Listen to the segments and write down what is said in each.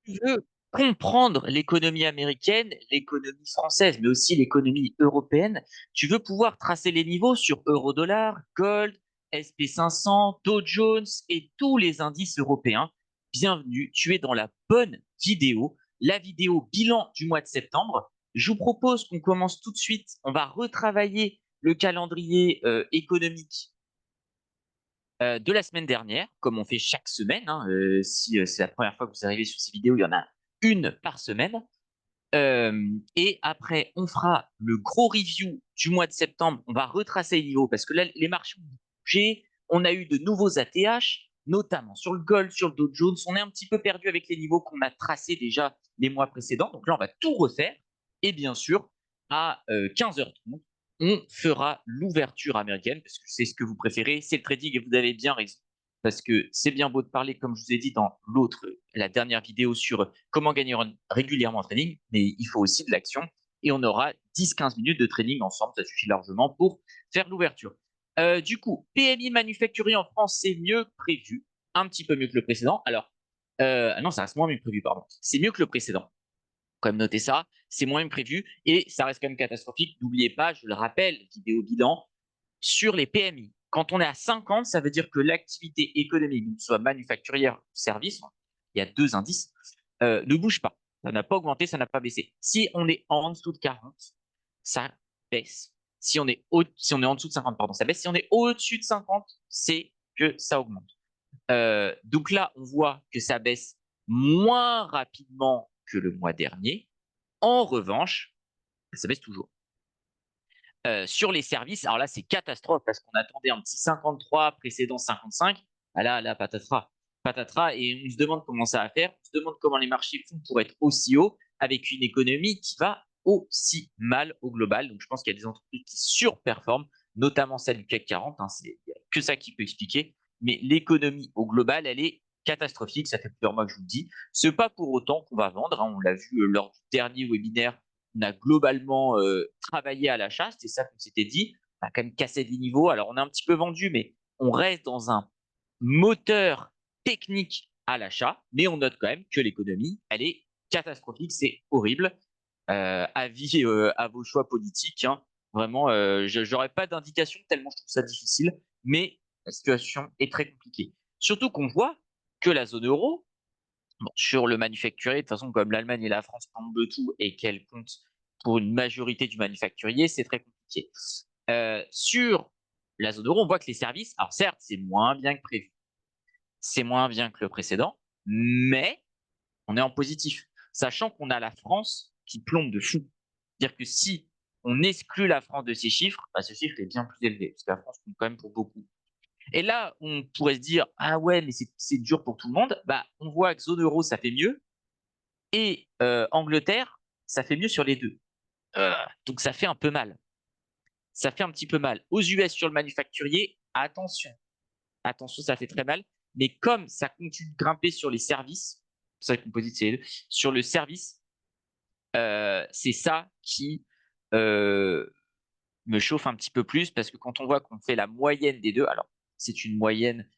tu veux comprendre l'économie américaine, l'économie française, mais aussi l'économie européenne, tu veux pouvoir tracer les niveaux sur euro-dollar, gold, SP 500, Dow Jones et tous les indices européens. Bienvenue, tu es dans la bonne vidéo, la vidéo bilan du mois de septembre. Je vous propose qu'on commence tout de suite. On va retravailler le calendrier économique de la semaine dernière, comme on fait chaque semaine. Hein, si c'est la première fois que vous arrivez sur ces vidéos, il y en a une par semaine. Et après, on fera le gros review du mois de septembre. On va retracer les niveaux parce que là, les marchés ont bougé. On a eu de nouveaux ATH, notamment sur le Gold, sur le Dow Jones. On est un petit peu perdu avec les niveaux qu'on a tracés déjà les mois précédents. Donc là, on va tout refaire. Et bien sûr, à 15h30, on fera l'ouverture américaine parce que c'est ce que vous préférez, c'est le trading et vous avez bien raison. Parce que c'est bien beau de parler, comme je vous ai dit dans la dernière vidéo sur comment gagner régulièrement en trading, mais il faut aussi de l'action. Et on aura 10-15 minutes de trading ensemble, ça suffit largement pour faire l'ouverture. Du coup, PMI manufacturier en France, c'est mieux que prévu, un petit peu mieux que le précédent. Alors, non, ça reste moins mieux que prévu, pardon. C'est mieux que le précédent. Quand même noter ça, c'est moins que prévu et ça reste quand même catastrophique. N'oubliez pas, je le rappelle, vidéo bilan sur les PMI. Quand on est à 50, ça veut dire que l'activité économique, soit manufacturière ou service, il y a deux indices, ne bouge pas. Ça n'a pas augmenté, ça n'a pas baissé. Si on est en dessous de 40, ça baisse. Si on est en dessous de 50, pardon, ça baisse. Si on est au-dessus de 50, c'est que ça augmente. Donc là, on voit que ça baisse moins rapidement que le mois dernier. En revanche, ça baisse toujours. Sur les services, alors là, c'est catastrophe parce qu'on attendait un petit 53 précédent 55. Ah là, patatras. Patatras, et on se demande comment ça va faire. On se demande comment les marchés font pour être aussi haut avec une économie qui va aussi mal au global. Donc, je pense qu'il y a des entreprises qui surperforment, notamment celle du CAC 40. Hein, c'est que ça qui peut expliquer. Mais l'économie au global, elle est catastrophique. Ça fait plusieurs mois que je vous le dis. Ce n'est pas pour autant qu'on va vendre. Hein, on l'a vu lors du dernier webinaire, on a globalement travaillé à l'achat, c'était ça qu'on s'était dit. On a quand même cassé des niveaux. Alors, on a un petit peu vendu, mais on reste dans un moteur technique à l'achat. Mais on note quand même que l'économie, elle est catastrophique, c'est horrible. Avis à vos choix politiques. Hein. Vraiment, je n'aurais pas d'indication tellement je trouve ça difficile. Mais la situation est très compliquée. Surtout qu'on voit que la zone euro, bon, sur le manufacturier, de toute façon, comme l'Allemagne et la France tombent tout et qu'elles comptent pour une majorité du manufacturier, c'est très compliqué. Sur la zone euro, on voit que les services, alors certes, c'est moins bien que prévu, c'est moins bien que le précédent, mais on est en positif, sachant qu'on a la France qui plombe de fou. C'est-à-dire que si on exclut la France de ces chiffres, bah, ce chiffre est bien plus élevé, parce que la France compte quand même pour beaucoup. Et là, on pourrait se dire, ah ouais, mais c'est dur pour tout le monde. Bah, on voit que zone euro, ça fait mieux, et Angleterre, ça fait mieux sur les deux. Donc ça fait un peu mal. Ça fait un petit peu mal. Aux US sur le manufacturier, attention. Attention, ça fait très mal. Mais comme ça continue de grimper sur les services, c'est ça composite, c'est les deux, sur le service, c'est ça qui euh, me chauffe un petit peu plus parce que quand on voit qu'on fait la moyenne des deux, alors c'est une moyenne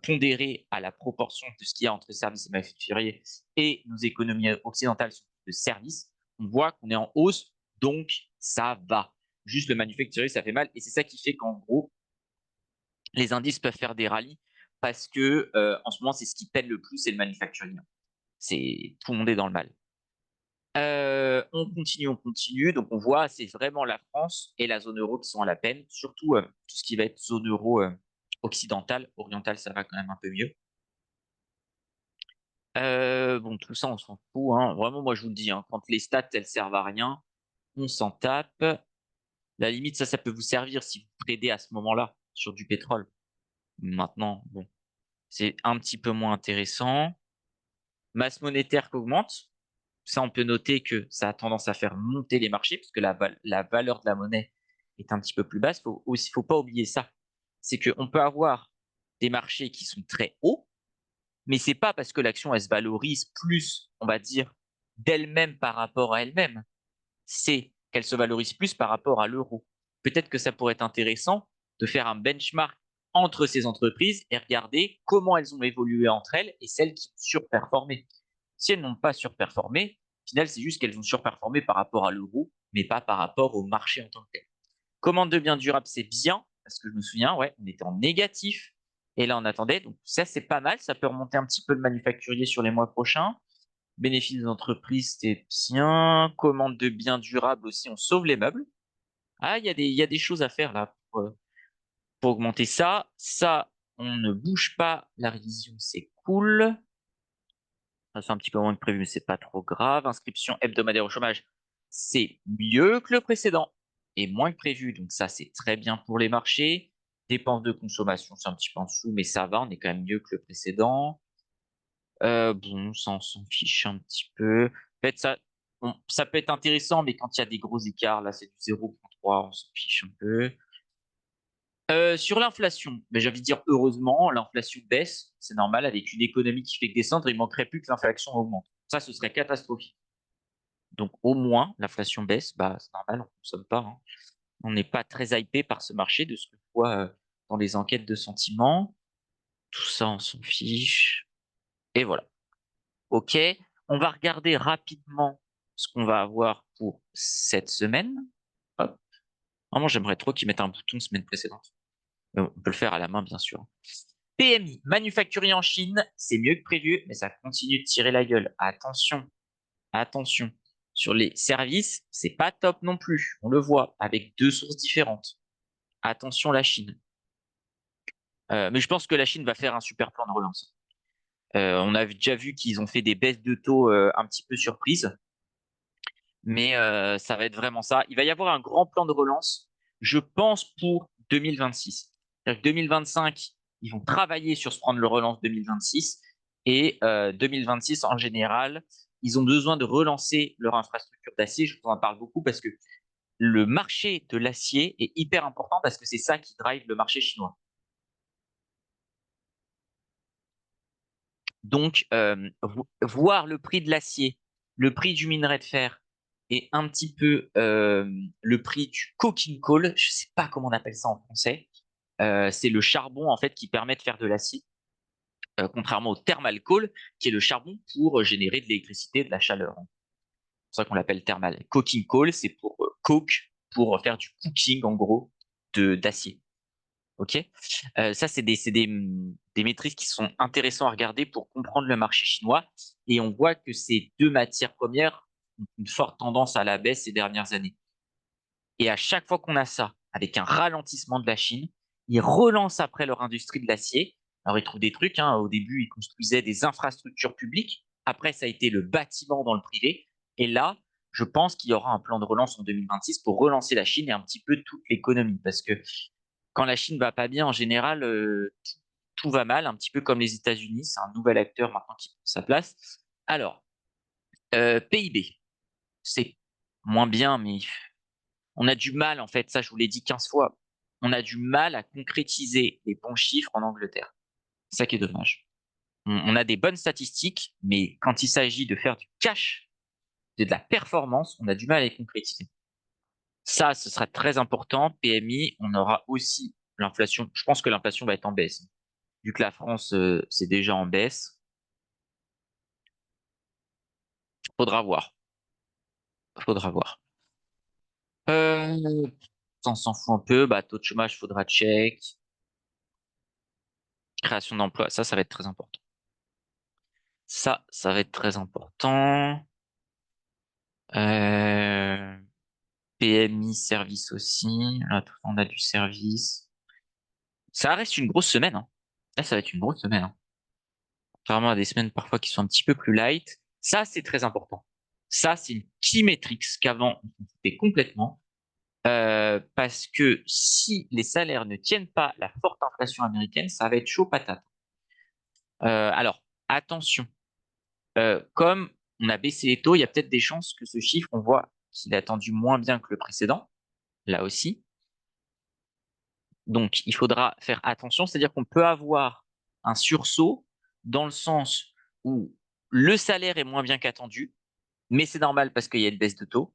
pondérée à la proportion de ce qu'il y a entre services et manufacturiers et nos économies occidentales de services, on voit qu'on est en hausse, donc ça va. Juste le manufacturier, ça fait mal et c'est ça qui fait qu'en gros, les indices peuvent faire des rallyes parce que en ce moment, c'est ce qui peine le plus, c'est le manufacturier. C'est tout le monde est dans le mal. On continue, on continue. Donc, on voit, c'est vraiment la France et la zone euro qui sont à la peine. Surtout tout ce qui va être zone euro occidentale. Orientale, ça va quand même un peu mieux. Bon, tout ça, on s'en fout. Hein. Vraiment, moi, je vous le dis, hein, quand les stats, elles servent à rien, on s'en tape. La limite, ça peut vous servir si vous tradez à ce moment-là sur du pétrole. Maintenant, bon, c'est un petit peu moins intéressant. Masse monétaire qui augmente. Ça, on peut noter que ça a tendance à faire monter les marchés parce que la valeur de la monnaie est un petit peu plus basse. Faut pas oublier ça. C'est qu'on peut avoir des marchés qui sont très hauts, mais c'est pas parce que l'action, elle se valorise plus, on va dire, d'elle-même par rapport à elle-même. C'est qu'elle se valorise plus par rapport à l'euro. Peut-être que ça pourrait être intéressant de faire un benchmark entre ces entreprises et regarder comment elles ont évolué entre elles et celles qui ont surperformé. Si elles n'ont pas surperformé, au final, c'est juste qu'elles ont surperformé par rapport à l'euro, mais pas par rapport au marché en tant que tel. Commande de biens durables, c'est bien, parce que je me souviens, ouais, on était en négatif, et là, on attendait. Donc, ça, c'est pas mal. Ça peut remonter un petit peu le manufacturier sur les mois prochains. Bénéfices des entreprises, c'est bien. Commande de biens durables aussi, on sauve les meubles. Ah, il y a des choses à faire là pour augmenter ça. Ça, on ne bouge pas. La révision, c'est cool. Ça fait un petit peu moins que prévu, mais c'est pas trop grave. Inscription hebdomadaire au chômage, c'est mieux que le précédent et moins que prévu. Donc ça, c'est très bien pour les marchés. Dépenses de consommation, c'est un petit peu en dessous, mais ça va, on est quand même mieux que le précédent. Bon, ça, on s'en fiche un petit peu. En fait, ça peut être intéressant, mais quand il y a des gros écarts, là, c'est du 0,3, on s'en fiche un peu. Sur l'inflation, ben, j'ai envie de dire heureusement, l'inflation baisse, c'est normal, avec une économie qui fait que descendre, il manquerait plus que l'inflation augmente. Ça, ce serait catastrophique. Donc au moins, l'inflation baisse, bah, c'est normal, on ne consomme pas, hein. On n'est pas très hypé par ce marché de ce que je vois dans les enquêtes de sentiment. Tout ça, on s'en fiche. Et voilà. OK. On va regarder rapidement ce qu'on va avoir pour cette semaine. Hop. Vraiment, j'aimerais trop qu'ils mettent un bouton semaine précédente. On peut le faire à la main, bien sûr. PMI, manufacturier en Chine, c'est mieux que prévu, mais ça continue de tirer la gueule. Attention, attention. Sur les services, c'est pas top non plus. On le voit avec deux sources différentes. Attention la Chine. Mais je pense que la Chine va faire un super plan de relance. On a déjà vu qu'ils ont fait des baisses de taux un petit peu surprises, mais ça va être vraiment ça. Il va y avoir un grand plan de relance, je pense, pour 2026. C'est-à-dire que 2025, ils vont travailler sur ce plan de relance 2026 et 2026 en général, ils ont besoin de relancer leur infrastructure d'acier. Je vous en parle beaucoup parce que le marché de l'acier est hyper important parce que c'est ça qui drive le marché chinois. Donc, voir le prix de l'acier, le prix du minerai de fer et un petit peu le prix du coking coal, je ne sais pas comment on appelle ça en français, c'est le charbon en fait qui permet de faire de l'acier, contrairement au thermal coal qui est le charbon pour générer de l'électricité, de la chaleur. C'est pour ça qu'on l'appelle thermal. Coking coal, c'est pour coke, pour faire du cooking en gros de d'acier. Ok. Ça, des maîtrises qui sont intéressantes à regarder pour comprendre le marché chinois. Et on voit que ces deux matières premières ont une forte tendance à la baisse ces dernières années. Et à chaque fois qu'on a ça, avec un ralentissement de la Chine, ils relancent après leur industrie de l'acier. Alors, ils trouvent des trucs, hein. Au début, ils construisaient des infrastructures publiques. Après, ça a été le bâtiment dans le privé. Et là, je pense qu'il y aura un plan de relance en 2026 pour relancer la Chine et un petit peu toute l'économie. Parce que quand la Chine va pas bien, en général, tout va mal, un petit peu comme les États-Unis. C'est un nouvel acteur maintenant qui prend sa place. Alors, PIB, c'est moins bien, mais on a du mal, en fait, ça je vous l'ai dit 15 fois, on a du mal à concrétiser les bons chiffres en Angleterre. C'est ça qui est dommage. On a des bonnes statistiques, mais quand il s'agit de faire du cash, de la performance, on a du mal à les concrétiser. Ça, ce sera très important. PMI, on aura aussi l'inflation. Je pense que l'inflation va être en baisse. Vu que la France, c'est déjà en baisse, faudra voir. Faudra voir. Euh, on s'en fout un peu. Bah, taux de chômage, faudra check. Création d'emplois, ça va être très important. Ça va être très important. Euh, PMI, service aussi. Là, on a du service. Ça reste une grosse semaine, hein. Là, ça va être une grosse semaine, hein. Contrairement à des semaines parfois qui sont un petit peu plus light. Ça, c'est très important. Ça, c'est une key metrics qu'avant, on fait complètement. Parce que si les salaires ne tiennent pas la forte inflation américaine, ça va être chaud patate. Alors, attention, comme on a baissé les taux, il y a peut-être des chances que ce chiffre, on voit qu'il est attendu moins bien que le précédent, là aussi. Donc, il faudra faire attention, c'est-à-dire qu'on peut avoir un sursaut dans le sens où le salaire est moins bien qu'attendu, mais c'est normal parce qu'il y a une baisse de taux.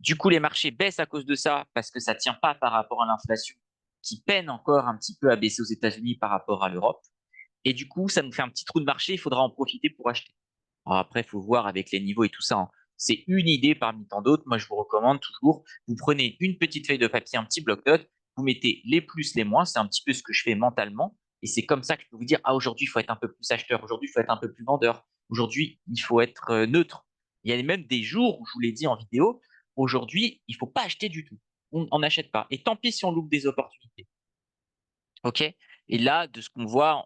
Du coup, les marchés baissent à cause de ça parce que ça ne tient pas par rapport à l'inflation qui peine encore un petit peu à baisser aux États-Unis par rapport à l'Europe. Et du coup, ça nous fait un petit trou de marché, il faudra en profiter pour acheter. Alors après, il faut voir avec les niveaux et tout ça, hein. C'est une idée parmi tant d'autres. Moi, je vous recommande toujours, vous prenez une petite feuille de papier, un petit bloc-notes, vous mettez les plus, les moins. C'est un petit peu ce que je fais mentalement. Et c'est comme ça que je peux vous dire, ah, aujourd'hui, il faut être un peu plus acheteur. Aujourd'hui, il faut être un peu plus vendeur. Aujourd'hui, il faut être neutre. Il y a même des jours où je vous l'ai dit en vidéo, aujourd'hui, il faut pas acheter du tout. On n'achète pas. Et tant pis si on loupe des opportunités. OK? Et là, de ce qu'on voit,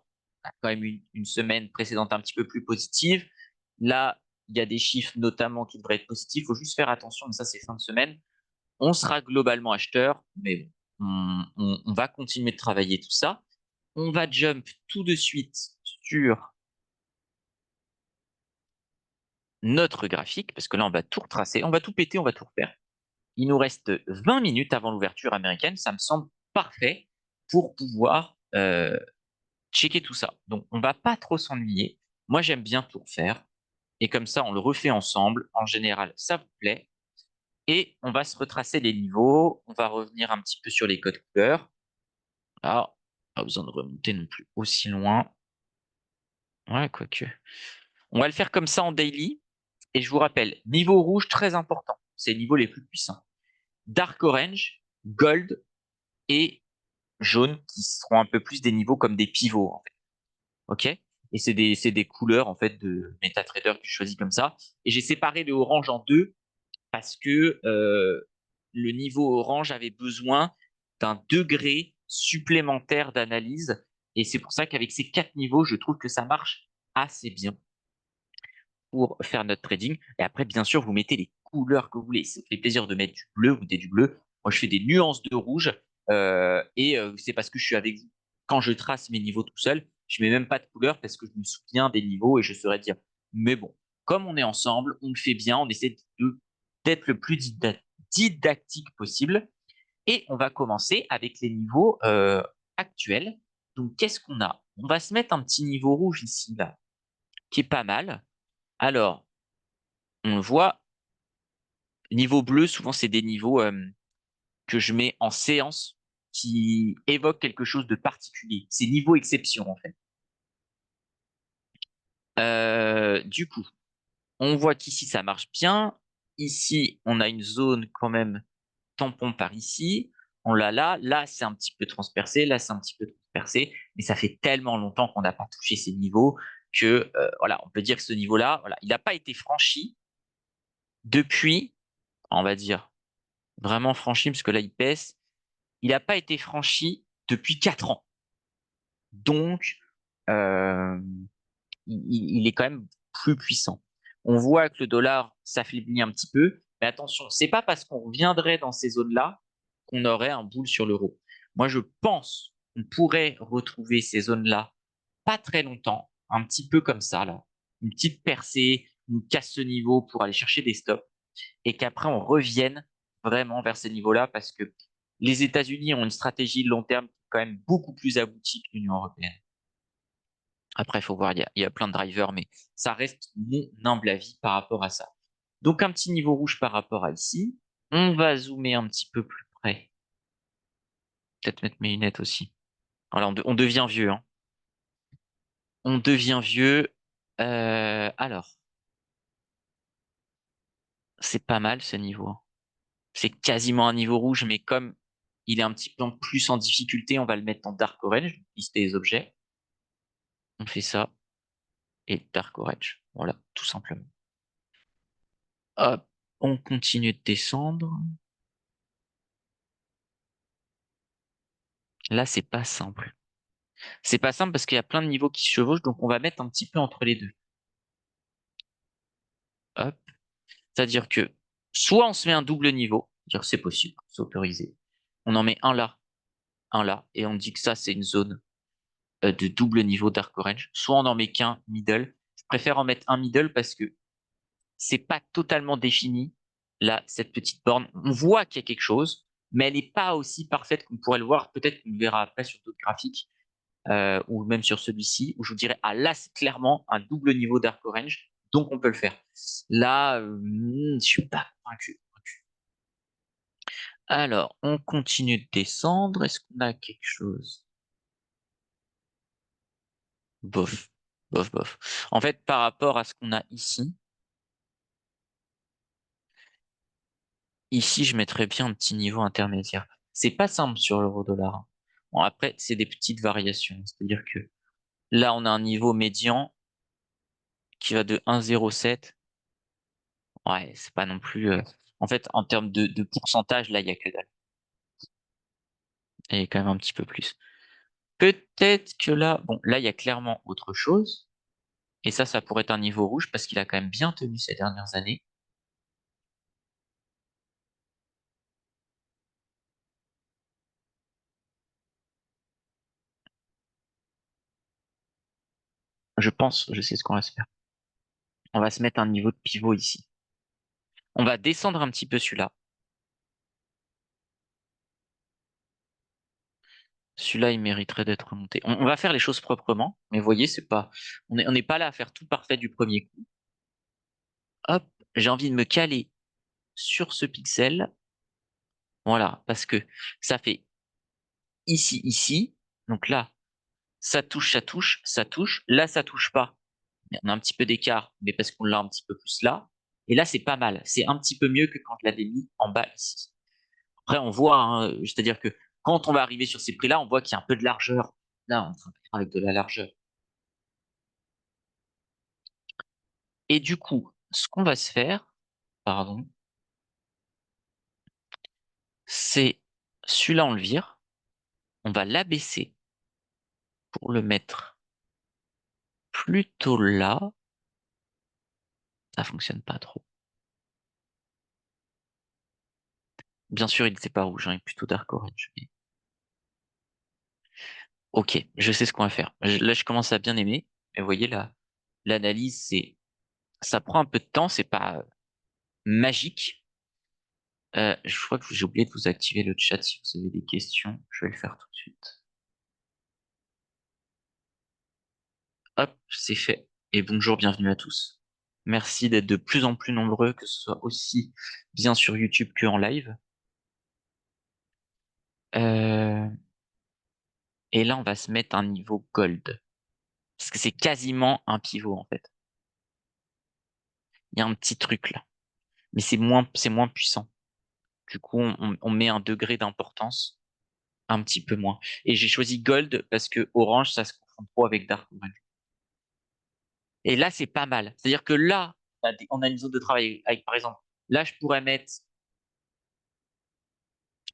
on a quand même une semaine précédente un petit peu plus positive. Là, il y a des chiffres notamment qui devraient être positifs. Il faut juste faire attention, mais ça, c'est fin de semaine. On sera globalement acheteur, mais bon, on va continuer de travailler tout ça. On va jump tout de suite sur notre graphique, parce que là, on va tout retracer, on va tout péter, on va tout refaire. Il nous reste 20 minutes avant l'ouverture américaine. Ça me semble parfait pour pouvoir checker tout ça. Donc, on va pas trop s'ennuyer. Moi, j'aime bien tout refaire. Et comme ça, on le refait ensemble. En général, ça vous plaît. Et on va se retracer les niveaux. On va revenir un petit peu sur les codes couleurs. Alors, pas besoin de remonter non plus aussi loin. Ouais, quoique. On va le faire comme ça en daily. Et je vous rappelle, niveau rouge, très important. C'est les niveaux les plus puissants. Dark Orange, Gold et Jaune, qui seront un peu plus des niveaux comme des pivots, en fait. OK? Et c'est des couleurs, en fait, de MetaTrader que je choisis comme ça. Et j'ai séparé le orange en deux parce que le niveau orange avait besoin d'un degré supplémentaire d'analyse. Et c'est pour ça qu'avec ces 4 niveaux, je trouve que ça marche assez bien pour faire notre trading. Et après, bien sûr, vous mettez les couleurs que vous voulez. Ça fait plaisir de mettre du bleu, vous mettez du bleu. Moi, je fais des nuances de rouge. C'est parce que je suis avec vous. Quand je trace mes niveaux tout seul, je mets même pas de couleur parce que je me souviens des niveaux et je saurais dire. Mais bon, comme on est ensemble, on le fait bien, on essaie d'être le plus didactique possible. Et on va commencer avec les niveaux actuels. Donc, qu'est-ce qu'on a? On va se mettre un petit niveau rouge ici, là, qui est pas mal. Alors, on le voit, niveau bleu, souvent, c'est des niveaux que je mets en séance qui évoquent quelque chose de particulier. C'est niveau exception, en fait. Du coup, on voit qu'ici, ça marche bien. Ici, on a une zone quand même tampon par ici. On l'a là. Là, c'est un petit peu transpercé. Là, c'est un petit peu transpercé. Mais ça fait tellement longtemps qu'on n'a pas touché ces niveaux que, voilà, on peut dire que ce niveau-là, voilà, il n'a pas été franchi depuis, on va dire, vraiment franchi, parce que là, il pèse. Il n'a pas été franchi depuis 4 ans. Donc, euh, il est quand même plus puissant. On voit que le dollar s'affaiblit un petit peu, mais attention, c'est pas parce qu'on reviendrait dans ces zones-là qu'on aurait un boule sur l'euro. Moi, je pense qu'on pourrait retrouver ces zones-là pas très longtemps, un petit peu comme ça, là. Une petite percée, une casse ce niveau pour aller chercher des stops, et qu'après on revienne vraiment vers ces niveaux-là parce que les États-Unis ont une stratégie de long terme quand même beaucoup plus aboutie que l'Union européenne. Après, il faut voir, il y a plein de drivers, mais ça reste mon humble avis par rapport à ça. Donc, un petit niveau rouge par rapport à ici. On va zoomer un petit peu plus près. Peut-être mettre mes lunettes aussi. Voilà, on devient vieux, hein. On devient vieux. Alors, c'est pas mal ce niveau, hein. C'est quasiment un niveau rouge, mais comme il est un petit peu plus en difficulté, on va le mettre en Dark Orange, lister les objets. On fait ça, et Dark Orange. Voilà, tout simplement. Hop, on continue de descendre. Là, c'est pas simple. C'est pas simple parce qu'il y a plein de niveaux qui se chevauchent, donc on va mettre un petit peu entre les deux. Hop. C'est-à-dire que soit on se met un double niveau, dire c'est possible, c'est autorisé. On en met un là, et on dit que ça, c'est une zone de double niveau Dark Orange. Soit on en met qu'un middle. Je préfère en mettre un middle parce que c'est pas totalement défini. Là, cette petite borne, on voit qu'il y a quelque chose, mais elle n'est pas aussi parfaite qu'on pourrait le voir. Peut-être qu'on le verra après sur d'autres graphiques, ou même sur celui-ci, où je vous dirais, ah là, c'est clairement un double niveau Dark Orange, donc on peut le faire. Là, je suis pas convaincu. Alors, on continue de descendre. Est-ce qu'on a quelque chose? Bof. bof, bof. En fait, par rapport à ce qu'on a ici, je mettrais bien un petit niveau intermédiaire. C'est pas simple sur l'euro-dollar, hein. Bon, après, c'est des petites variations. C'est-à-dire que là, on a un niveau médian qui va de 1,07. Ouais, c'est pas non plus. En fait, en termes de pourcentage, là, il y a que dalle. Il y a quand même un petit peu plus. Peut-être que là, bon, là, il y a clairement autre chose. Et ça pourrait être un niveau rouge parce qu'il a quand même bien tenu ces dernières années. Je pense, je sais ce qu'on va se faire. On va se mettre un niveau de pivot ici. On va descendre un petit peu celui-là. Celui-là, il mériterait d'être remonté. On va faire les choses proprement, mais vous voyez, c'est pas, on n'est pas là à faire tout parfait du premier coup. Hop, j'ai envie de me caler sur ce pixel. Voilà, parce que ça fait ici, ici. Donc là, ça touche, ça touche, ça touche. Là, ça touche pas. Mais on a un petit peu d'écart, mais parce qu'on l'a un petit peu plus là. Et là, c'est pas mal. C'est un petit peu mieux que quand je l'avais mis en bas ici. Après, on voit, hein, c'est-à-dire que quand on va arriver sur ces prix-là, on voit qu'il y a un peu de largeur. Là, on travaille avec de la largeur. Et du coup, ce qu'on va se faire, pardon, c'est celui-là, on le vire. On va l'abaisser pour le mettre plutôt là. Ça fonctionne pas trop. Bien sûr, il n'était pas rouge, hein, il est plutôt dark orange. Ok, je sais ce qu'on va faire. Là, je commence à bien aimer. Mais vous voyez, là, l'analyse, ça prend un peu de temps, c'est pas magique. Je crois que j'ai oublié de vous activer le chat si vous avez des questions. Je vais le faire tout de suite. Hop, c'est fait. Et bonjour, bienvenue à tous. Merci d'être de plus en plus nombreux, que ce soit aussi bien sur YouTube que en live. Euh, et là, on va se mettre un niveau gold. Parce que c'est quasiment un pivot, en fait. Il y a un petit truc là. Mais c'est moins puissant. Du coup, on met un degré d'importance un petit peu moins. Et j'ai choisi gold parce que orange, ça se confond trop avec dark orange. Et là, c'est pas mal. C'est-à-dire que là, on a une zone de travail avec, par exemple, là, je pourrais mettre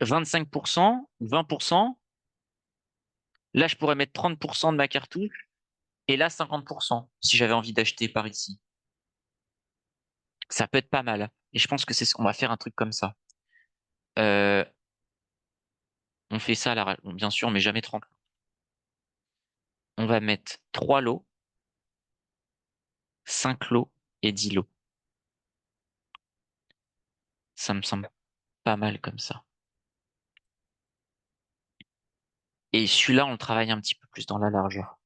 25%, 20%. Là, je pourrais mettre 30% de ma cartouche. Et là, 50% si j'avais envie d'acheter par ici. Ça peut être pas mal. Et je pense que c'est ce qu'on va faire un truc comme ça. Euh, on fait ça, là, bien sûr, mais jamais 30. On va mettre 3 lots, 5 lots et 10 lots. Ça me semble pas mal comme ça. Et celui-là, on le travaille un petit peu plus dans la largeur.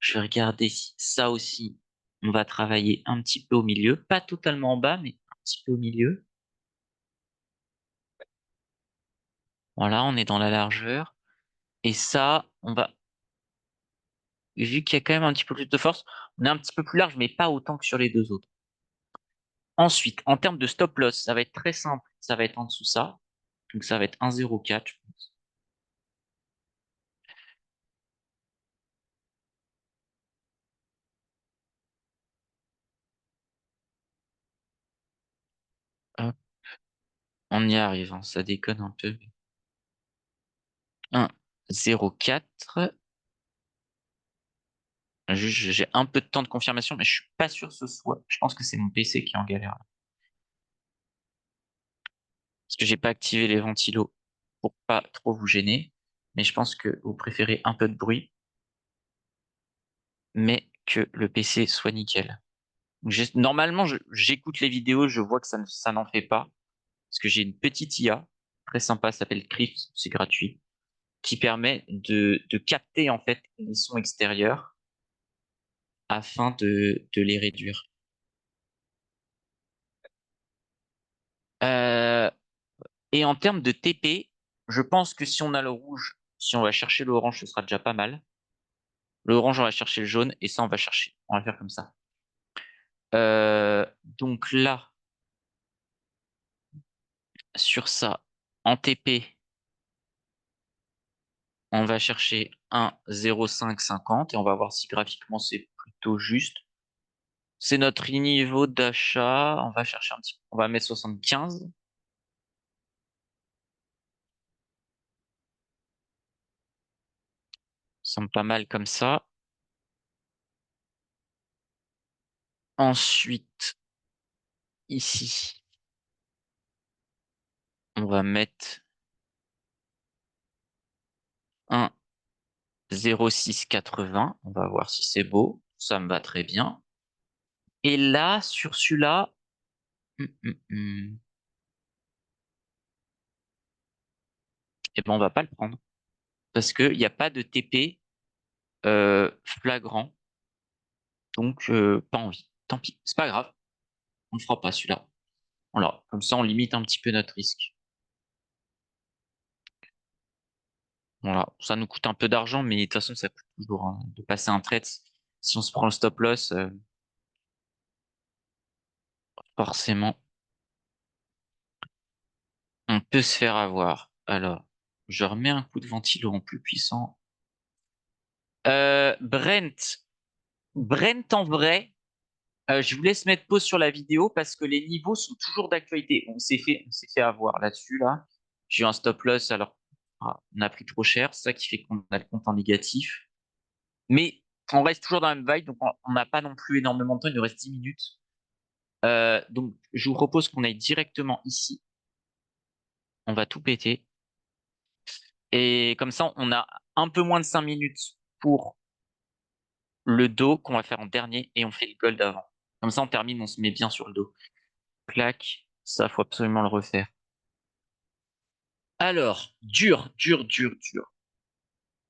Je vais regarder si ça aussi, on va travailler un petit peu au milieu. Pas totalement en bas, mais un petit peu au milieu. Voilà, on est dans la largeur. Et ça, vu qu'il y a quand même un petit peu plus de force, on est un petit peu plus large, mais pas autant que sur les deux autres. Ensuite, en termes de stop loss, ça va être très simple. Ça va être en dessous ça. Donc ça va être 1,04, je pense. Hop, on y arrive, hein, ça déconne un peu. 1,04. J'ai un peu de temps de confirmation, mais je suis pas sûr que ce soit. Je pense que c'est mon PC qui est en galère. Parce que j'ai pas activé les ventilos pour pas trop vous gêner. Mais je pense que vous préférez un peu de bruit, mais que le PC soit nickel. Normalement, j'écoute les vidéos, je vois que ça n'en fait pas. Parce que j'ai une petite IA très sympa, ça s'appelle Crift, c'est gratuit, qui permet de capter en fait les sons extérieurs afin de les réduire. Euh, et en termes de TP, je pense que si on a le rouge, si on va chercher l'orange, ce sera déjà pas mal. Le orange, on va chercher le jaune et ça, on va chercher. On va faire comme ça. Donc là, sur ça, en TP, on va chercher un 0,550 et on va voir si graphiquement c'est plutôt juste. C'est notre niveau d'achat. On va chercher un petit peu. On va mettre 75. Ça semble pas mal comme ça. Ensuite, ici, on va mettre un 0,680. On va voir si c'est beau. Ça me va très bien. Et là, sur celui-là, eh ben, on va pas le prendre. Parce qu'il n'y a pas de TP flagrant. Donc, pas envie. Tant pis. C'est pas grave. On ne fera pas celui-là. Voilà. Comme ça, on limite un petit peu notre risque. Voilà. Ça nous coûte un peu d'argent, mais de toute façon, ça coûte toujours hein, de passer un trade. Si on se prend le stop loss, forcément, on peut se faire avoir. Alors, je remets un coup de ventilo en plus puissant. Brent. Brent en vrai, je vous laisse mettre pause sur la vidéo parce que les niveaux sont toujours d'actualité. On s'est fait avoir là-dessus, là. J'ai eu un stop loss, alors on a pris trop cher. C'est ça qui fait qu'on a le compte en négatif. Mais on reste toujours dans la même vibe, donc on n'a pas non plus énormément de temps. Il nous reste 10 minutes. Donc, je vous propose qu'on aille directement ici. On va tout péter. Et comme ça, on a un peu moins de 5 minutes pour le dos qu'on va faire en dernier et on fait le gold avant. Comme ça, on termine, on se met bien sur le dos. Clac, ça, faut absolument le refaire. Alors, dur, dur, dur, dur.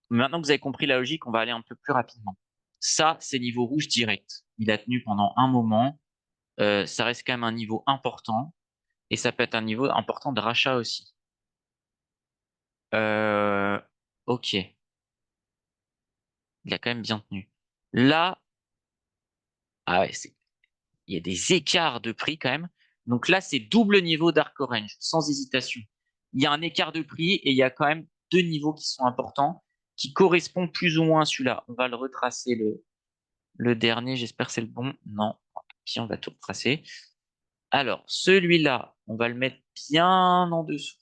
Maintenant que vous avez compris la logique, on va aller un peu plus rapidement. Ça, c'est niveau rouge direct. Il a tenu pendant un moment. Ça reste quand même un niveau important. Et ça peut être un niveau important de rachat aussi. Ok. Il a quand même bien tenu. Là, ah ouais, il y a des écarts de prix quand même. Donc là, c'est double niveau Dark Orange, sans hésitation. Il y a un écart de prix et il y a quand même deux niveaux qui sont importants, qui correspondent plus ou moins à celui-là. On va le retracer, le dernier. J'espère que c'est le bon. Non. Puis on va tout retracer. Alors, celui-là, on va le mettre bien en dessous.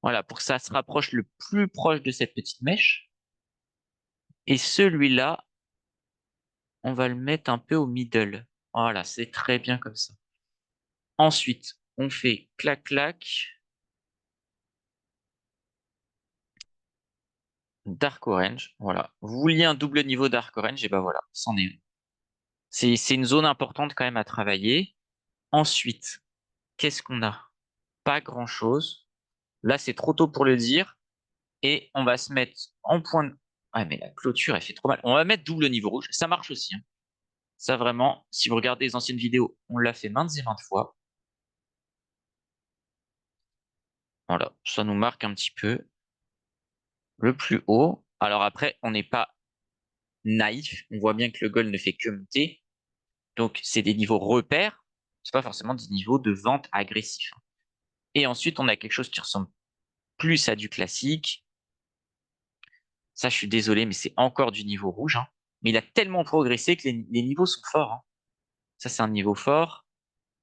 Voilà, pour que ça se rapproche le plus proche de cette petite mèche. Et celui-là, on va le mettre un peu au middle. Voilà, c'est très bien comme ça. Ensuite, on fait clac clac, Dark Orange. Voilà. Vous vouliez un double niveau Dark Orange, et ben voilà, c'en est un. C'est une zone importante quand même à travailler. Ensuite, qu'est-ce qu'on a? Pas grand-chose. Là, c'est trop tôt pour le dire. Et on va se mettre en point de... Ah, mais la clôture, elle fait trop mal. On va mettre double niveau rouge. Ça marche aussi, hein. Ça, vraiment, si vous regardez les anciennes vidéos, on l'a fait maintes et maintes fois. Voilà, ça nous marque un petit peu le plus haut. Alors après, on n'est pas naïf. On voit bien que le gold ne fait que monter. Donc, c'est des niveaux repères. C'est pas forcément des niveaux de vente agressifs. Et ensuite, on a quelque chose qui ressemble plus à du classique. Ça, je suis désolé, mais c'est encore du niveau rouge, hein. Mais il a tellement progressé que les niveaux sont forts, hein. Ça, c'est un niveau fort.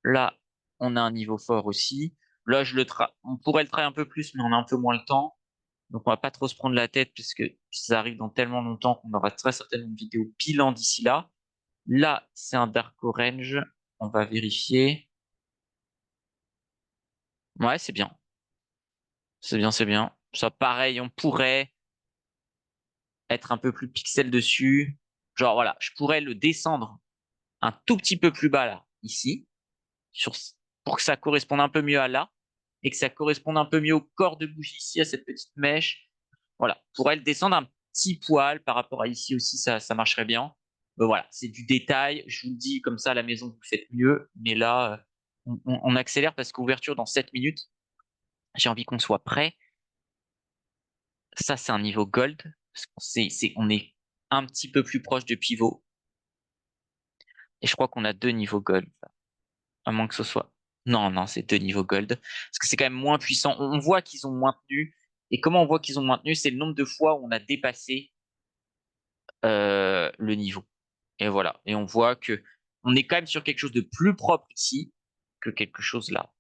Là, on a un niveau fort aussi. Là, on pourrait le travailler un peu plus, mais on a un peu moins le temps. Donc, on va pas trop se prendre la tête puisque ça arrive dans tellement longtemps qu'on aura très certainement une vidéo bilan d'ici là. Là, c'est un Dark Orange. On va vérifier. Ouais, c'est bien. C'est bien, c'est bien. Ça, pareil, on pourrait être un peu plus pixel dessus. Genre, voilà, je pourrais le descendre un tout petit peu plus bas là, ici, sur, pour que ça corresponde un peu mieux à là, et que ça corresponde un peu mieux au corps de bougie ici, à cette petite mèche. Voilà, je pourrais le descendre un petit poil par rapport à ici aussi, ça marcherait bien. Mais voilà, c'est du détail. Je vous le dis comme ça à la maison, vous faites mieux. Mais là, on accélère parce qu'ouverture dans 7 minutes. J'ai envie qu'on soit prêt. Ça, c'est un niveau gold. Parce qu'on on est un petit peu plus proche de pivot. Et je crois qu'on a 2 niveaux gold. À moins que ce soit. Non, non, c'est 2 niveaux gold. Parce que c'est quand même moins puissant. On voit qu'ils ont maintenu. Et comment on voit qu'ils ont maintenu, c'est le nombre de fois où on a dépassé le niveau. Et voilà. Et on voit que on est quand même sur quelque chose de plus propre ici que quelque chose là.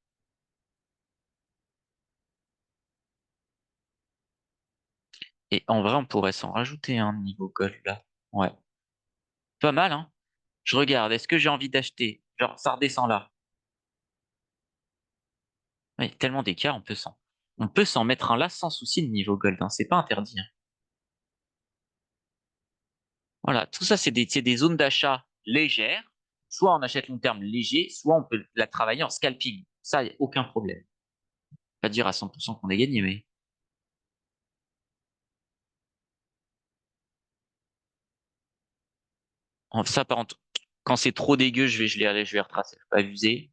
Et en vrai, on pourrait s'en rajouter un niveau gold là. Ouais. Pas mal, hein? Je regarde. Est-ce que j'ai envie d'acheter? Genre, ça redescend là. Ouais, tellement d'écart, on peut s'en mettre un là sans souci de niveau gold, hein. C'est pas interdit, hein. Voilà. Tout ça, c'est des zones d'achat légères. Soit on achète long terme léger, soit on peut la travailler en scalping. Ça, y a aucun problème. Pas dire à 100% qu'on est gagné, mais ça, par contre, quand c'est trop dégueu, je vais retracer. Je vais pas abuser.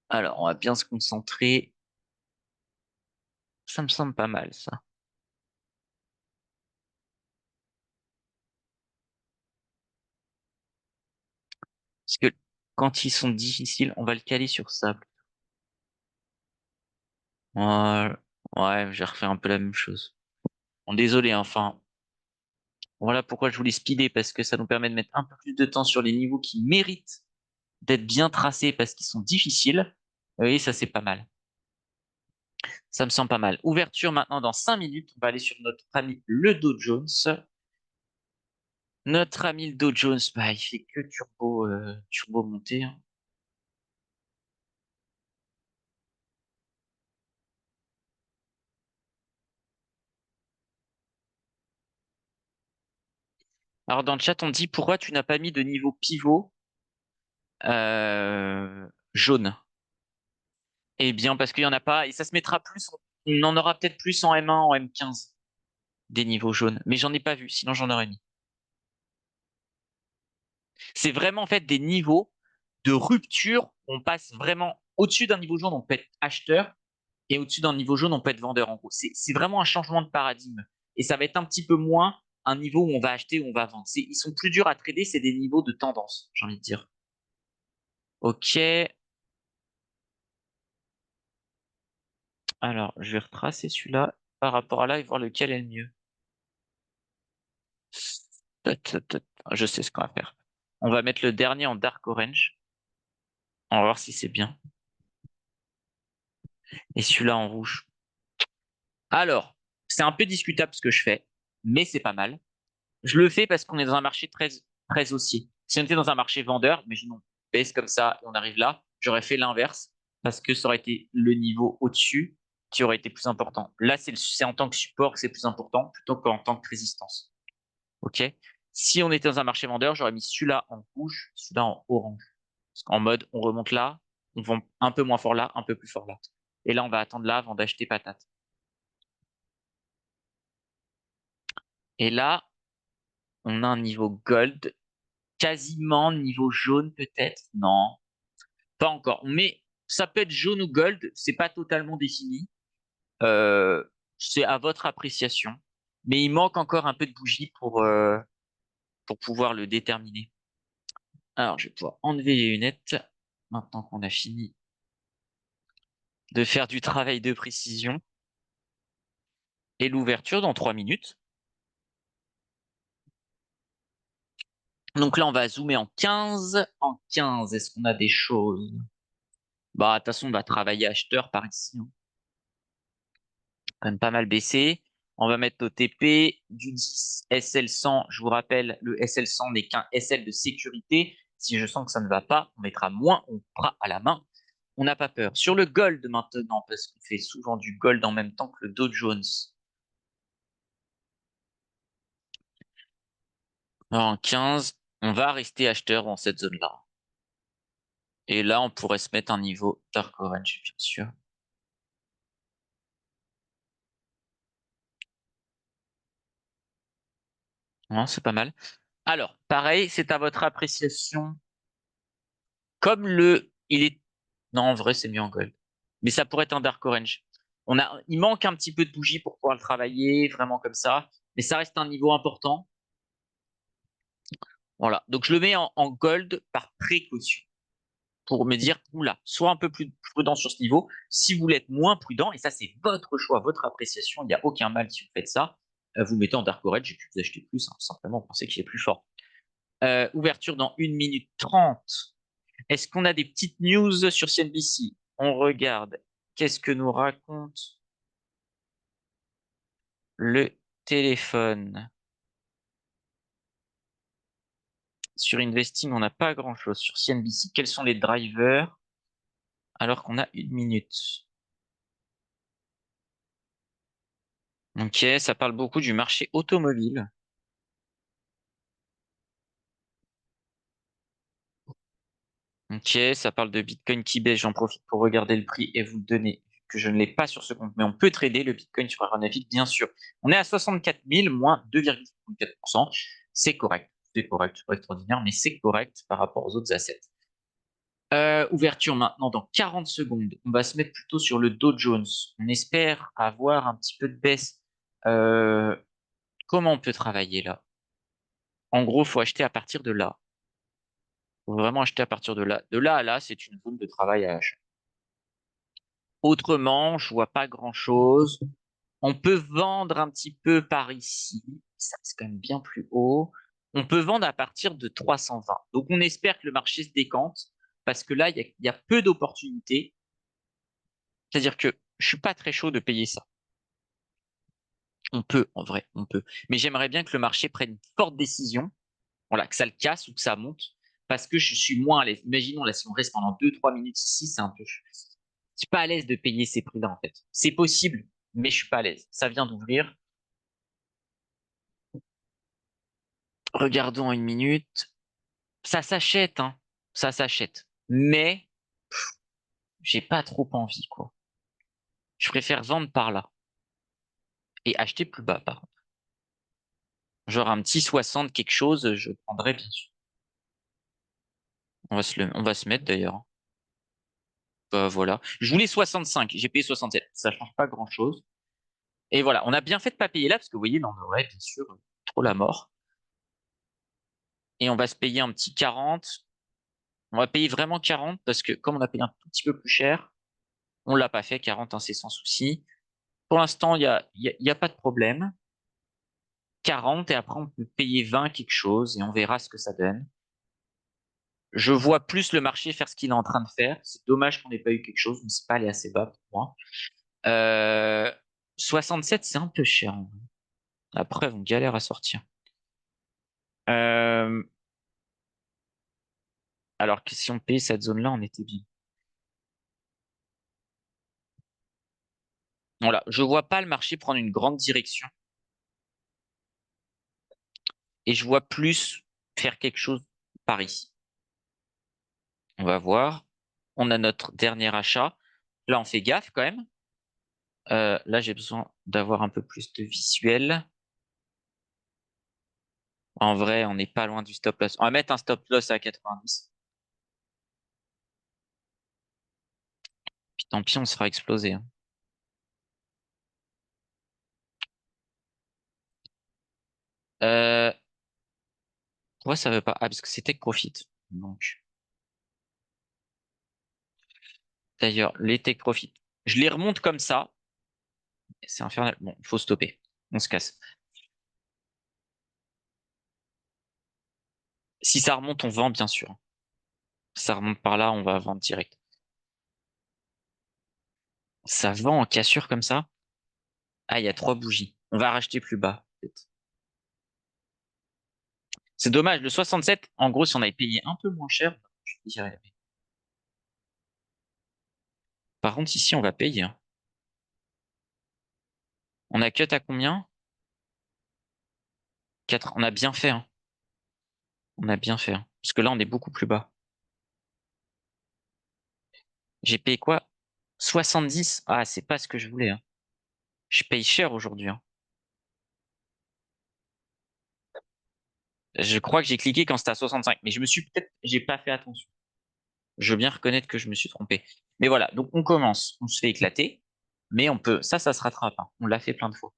Alors, on va bien se concentrer. Ça me semble pas mal, ça. Parce que quand ils sont difficiles, on va le caler sur sable. Voilà. Ouais, j'ai refait un peu la même chose. Bon, désolé, enfin. Voilà pourquoi je voulais speeder, parce que ça nous permet de mettre un peu plus de temps sur les niveaux qui méritent d'être bien tracés parce qu'ils sont difficiles. Oui, ça c'est pas mal. Ça me semble pas mal. Ouverture maintenant dans 5 minutes. On va aller sur notre ami le Dow Jones. Notre ami le Dow Jones, bah, il fait que turbo monter, hein. Alors dans le chat, on dit pourquoi tu n'as pas mis de niveau pivot jaune? Eh bien, parce qu'il y en a pas, et ça se mettra plus. On en aura peut-être plus en M1, en M15, des niveaux jaunes. Mais j'en ai pas vu, sinon j'en aurais mis. C'est vraiment en fait des niveaux de rupture. On passe vraiment au-dessus d'un niveau jaune, on peut être acheteur, et au-dessus d'un niveau jaune, on peut être vendeur. En gros, c'est vraiment un changement de paradigme. Et ça va être un petit peu moins un niveau où on va acheter, où on va vendre. Ils sont plus durs à trader, c'est des niveaux de tendance, j'ai envie de dire. Ok. Alors, je vais retracer celui-là par rapport à là et voir lequel est le mieux. Je sais ce qu'on va faire. On va mettre le dernier en dark orange. On va voir si c'est bien. Et celui-là en rouge. Alors, c'est un peu discutable ce que je fais, mais c'est pas mal. Je le fais parce qu'on est dans un marché très, très haussier. Si on était dans un marché vendeur, imaginons, on baisse comme ça et on arrive là, j'aurais fait l'inverse parce que ça aurait été le niveau au-dessus qui aurait été plus important. Là, c'est en tant que support que c'est plus important plutôt qu'en tant que résistance. OK? Si on était dans un marché vendeur, j'aurais mis celui-là en rouge, celui-là en orange. En mode, on remonte là, on vend un peu moins fort là, un peu plus fort là. Et là, on va attendre là avant d'acheter patate. Et là, on a un niveau gold, quasiment niveau jaune peut-être. Non, pas encore. Mais ça peut être jaune ou gold, c'est pas totalement défini. C'est à votre appréciation. Mais il manque encore un peu de bougie pour pouvoir le déterminer. Alors, je vais pouvoir enlever les lunettes maintenant qu'on a fini de faire du travail de précision. Et l'ouverture dans 3 minutes. Donc là, on va zoomer en 15. En 15, est-ce qu'on a des choses? Bah, de toute façon, on va travailler acheteur par ici, hein. Quand même pas mal baissé. On va mettre nos TP du 10 SL100. Je vous rappelle, le SL100 n'est qu'un SL de sécurité. Si je sens que ça ne va pas, on mettra moins, on fera à la main. On n'a pas peur. Sur le gold maintenant, parce qu'on fait souvent du gold en même temps que le Dow Jones. En 15, on va rester acheteur dans cette zone-là. Et là, on pourrait se mettre un niveau Dark Orange, bien sûr. Non, c'est pas mal. Alors, pareil, c'est à votre appréciation. Comme non, en vrai, c'est mieux en gold. Mais ça pourrait être un Dark Orange. Il manque un petit peu de bougie pour pouvoir le travailler, vraiment comme ça. mais ça reste un niveau important. Voilà, donc je le mets en gold par précaution pour me dire, oula, sois un peu plus prudent sur ce niveau. Si vous voulez être moins prudent, et ça c'est votre choix, votre appréciation, il n'y a aucun mal si vous faites ça, vous mettez en Dark Orange et puis vous achetez plus, hein, simplement, vous pensez qu'il est plus fort. Ouverture dans 1 minute 30. Est-ce qu'on a des petites news sur CNBC? On regarde. Qu'est-ce que nous raconte le téléphone? Sur Investing, on n'a pas grand-chose. Sur CNBC, quels sont les drivers alors qu'on a 1 minute? Ok, ça parle beaucoup du marché automobile. Ok, ça parle de Bitcoin qui baisse. J'en profite pour regarder le prix et vous le donner, que je ne l'ai pas sur ce compte. Mais on peut trader le Bitcoin sur Aeronavik, bien sûr. On est à 64 000, moins 2,54%. C'est correct. C'est correct, c'est pas extraordinaire, mais c'est correct par rapport aux autres assets. Ouverture maintenant dans 40 secondes. On va se mettre plutôt sur le Dow Jones. On espère avoir un petit peu de baisse. Euh, Comment on peut travailler là? En gros, faut acheter à partir de là. Faut vraiment acheter à partir de là. De là à là, c'est une zone de travail à achat. Autrement, je vois pas grand-chose. On peut vendre un petit peu par ici. Ça, c'est quand même bien plus haut. On peut vendre à partir de 320. Donc, on espère que le marché se décante parce que là, il y a peu d'opportunités. C'est-à-dire que je suis pas très chaud de payer ça. On peut, en vrai, on peut. Mais j'aimerais bien que le marché prenne une forte décision, voilà, que ça le casse ou que ça monte, parce que je suis moins à l'aise. Imaginons, là, si on reste pendant 2, 3 minutes ici, c'est un peu. Je suis pas à l'aise de payer ces prix-là, en fait. C'est possible, mais je suis pas à l'aise. Ça vient d'ouvrir. Regardons en 1 minute. Ça s'achète, hein. Ça s'achète. Mais j'ai pas trop envie, quoi. Je préfère vendre par là et acheter plus bas, par contre. Genre un petit 60 quelque chose, je prendrais bien sûr. On va se mettre d'ailleurs. Voilà. Je voulais 65, j'ai payé 67. Ça change pas grand-chose. Et voilà, on a bien fait de pas payer là, parce que vous voyez, là, on aurait bien sûr trop la mort. Et on va se payer un petit 40. On va payer vraiment 40, parce que comme on a payé un tout petit peu plus cher, on l'a pas fait, 40, hein, c'est sans souci. Pour l'instant, il y a pas de problème. 40, et après, on peut payer 20 quelque chose, et on verra ce que ça donne. Je vois plus le marché faire ce qu'il est en train de faire. C'est dommage qu'on n'ait pas eu quelque chose, mais c'est pas allé assez bas pour moi. Euh, 67, c'est un peu cher, en vrai. La preuve, on galère à sortir. Euh, alors que si on payait cette zone-là, on était bien. Voilà, je vois pas le marché prendre une grande direction et je vois plus faire quelque chose par ici. On va voir. On a notre dernier achat. Là, on fait gaffe quand même. Là, j'ai besoin d'avoir un peu plus de visuel. En vrai, on n'est pas loin du stop loss. On va mettre un stop loss à 90. Puis tant pis, on sera explosé, hein. Euh, Pourquoi ça veut pas? Ah, parce que c'est take profit. Donc, d'ailleurs, les take profit. Je les remonte comme ça. C'est infernal. Bon, il faut stopper. On se casse. Si ça remonte, on vend, bien sûr. Si ça remonte par là, on va vendre direct. Ça vend en cassure comme ça? Ah, il y a 3 bougies. On va racheter plus bas, peut-être. C'est dommage. Le 67, en gros, si on avait payé un peu moins cher, je dirais. Par contre, ici, on va payer, hein. On a cut à combien? 4. On a bien fait, hein. On a bien fait, hein. Parce que là, on est beaucoup plus bas. J'ai payé quoi? 70? Ah, c'est pas ce que je voulais, hein. Je paye cher aujourd'hui, hein. Je crois que j'ai cliqué quand c'était à 65, mais j'ai pas fait attention. Je veux bien reconnaître que je me suis trompé. Mais voilà, donc on commence, on se fait éclater, mais on peut, ça se rattrape, hein. On l'a fait plein de fois.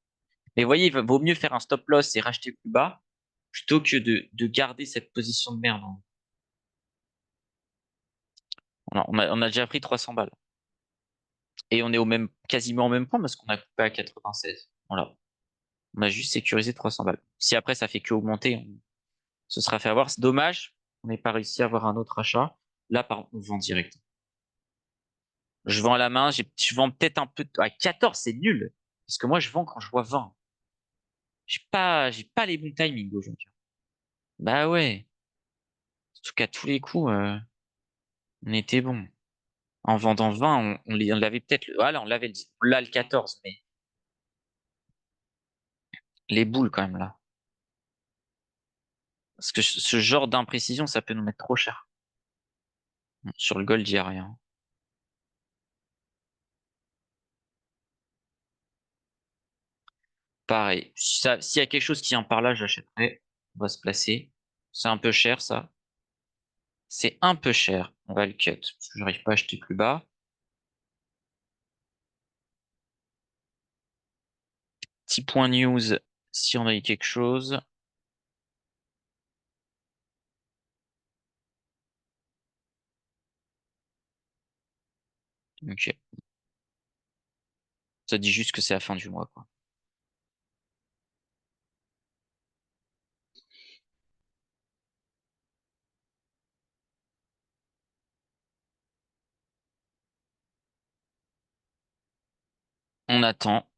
Mais vous voyez, il vaut mieux faire un stop loss et racheter plus bas plutôt que de garder cette position de merde. On a déjà pris 300 balles. Et on est quasiment au même point parce qu'on a coupé à 96. Voilà. On a juste sécurisé 300 balles. Si après ça fait que augmenter, se sera fait avoir. C'est dommage. On n'est pas réussi à avoir un autre achat. Là, par contre, on vend direct. Je vends à la main. Je vends peut-être un peu. À 14, c'est nul. Parce que moi, je vends quand je vois 20. J'ai pas les bons timings aujourd'hui. Bah ouais. En tout cas, tous les coups, on était bon. En vendant 20, on l'avait peut-être. Voilà, on l'avait là le 14, mais les boules quand même là. Parce que ce genre d'imprécision, ça peut nous mettre trop cher. Sur le gold, il n'y a rien. Pareil. S'il y a quelque chose qui en par là, j'achèterai. On va se placer. C'est un peu cher, ça. C'est un peu cher. On va le cut. Parce que j'arrive pas à acheter plus bas. Petit point news, si on a eu quelque chose. Ok. Ça dit juste que c'est la fin du mois, quoi. On attend.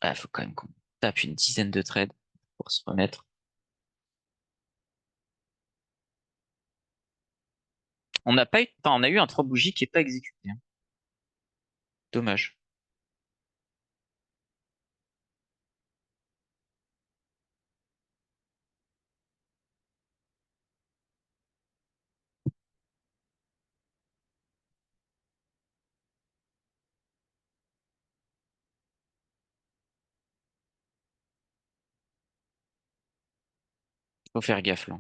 Il faut quand même qu'on tape une dizaine de trades pour se remettre. On n'a pas eu, enfin, on a eu un 3 bougies qui est pas exécuté, hein. Dommage. Faut faire gaffe, là.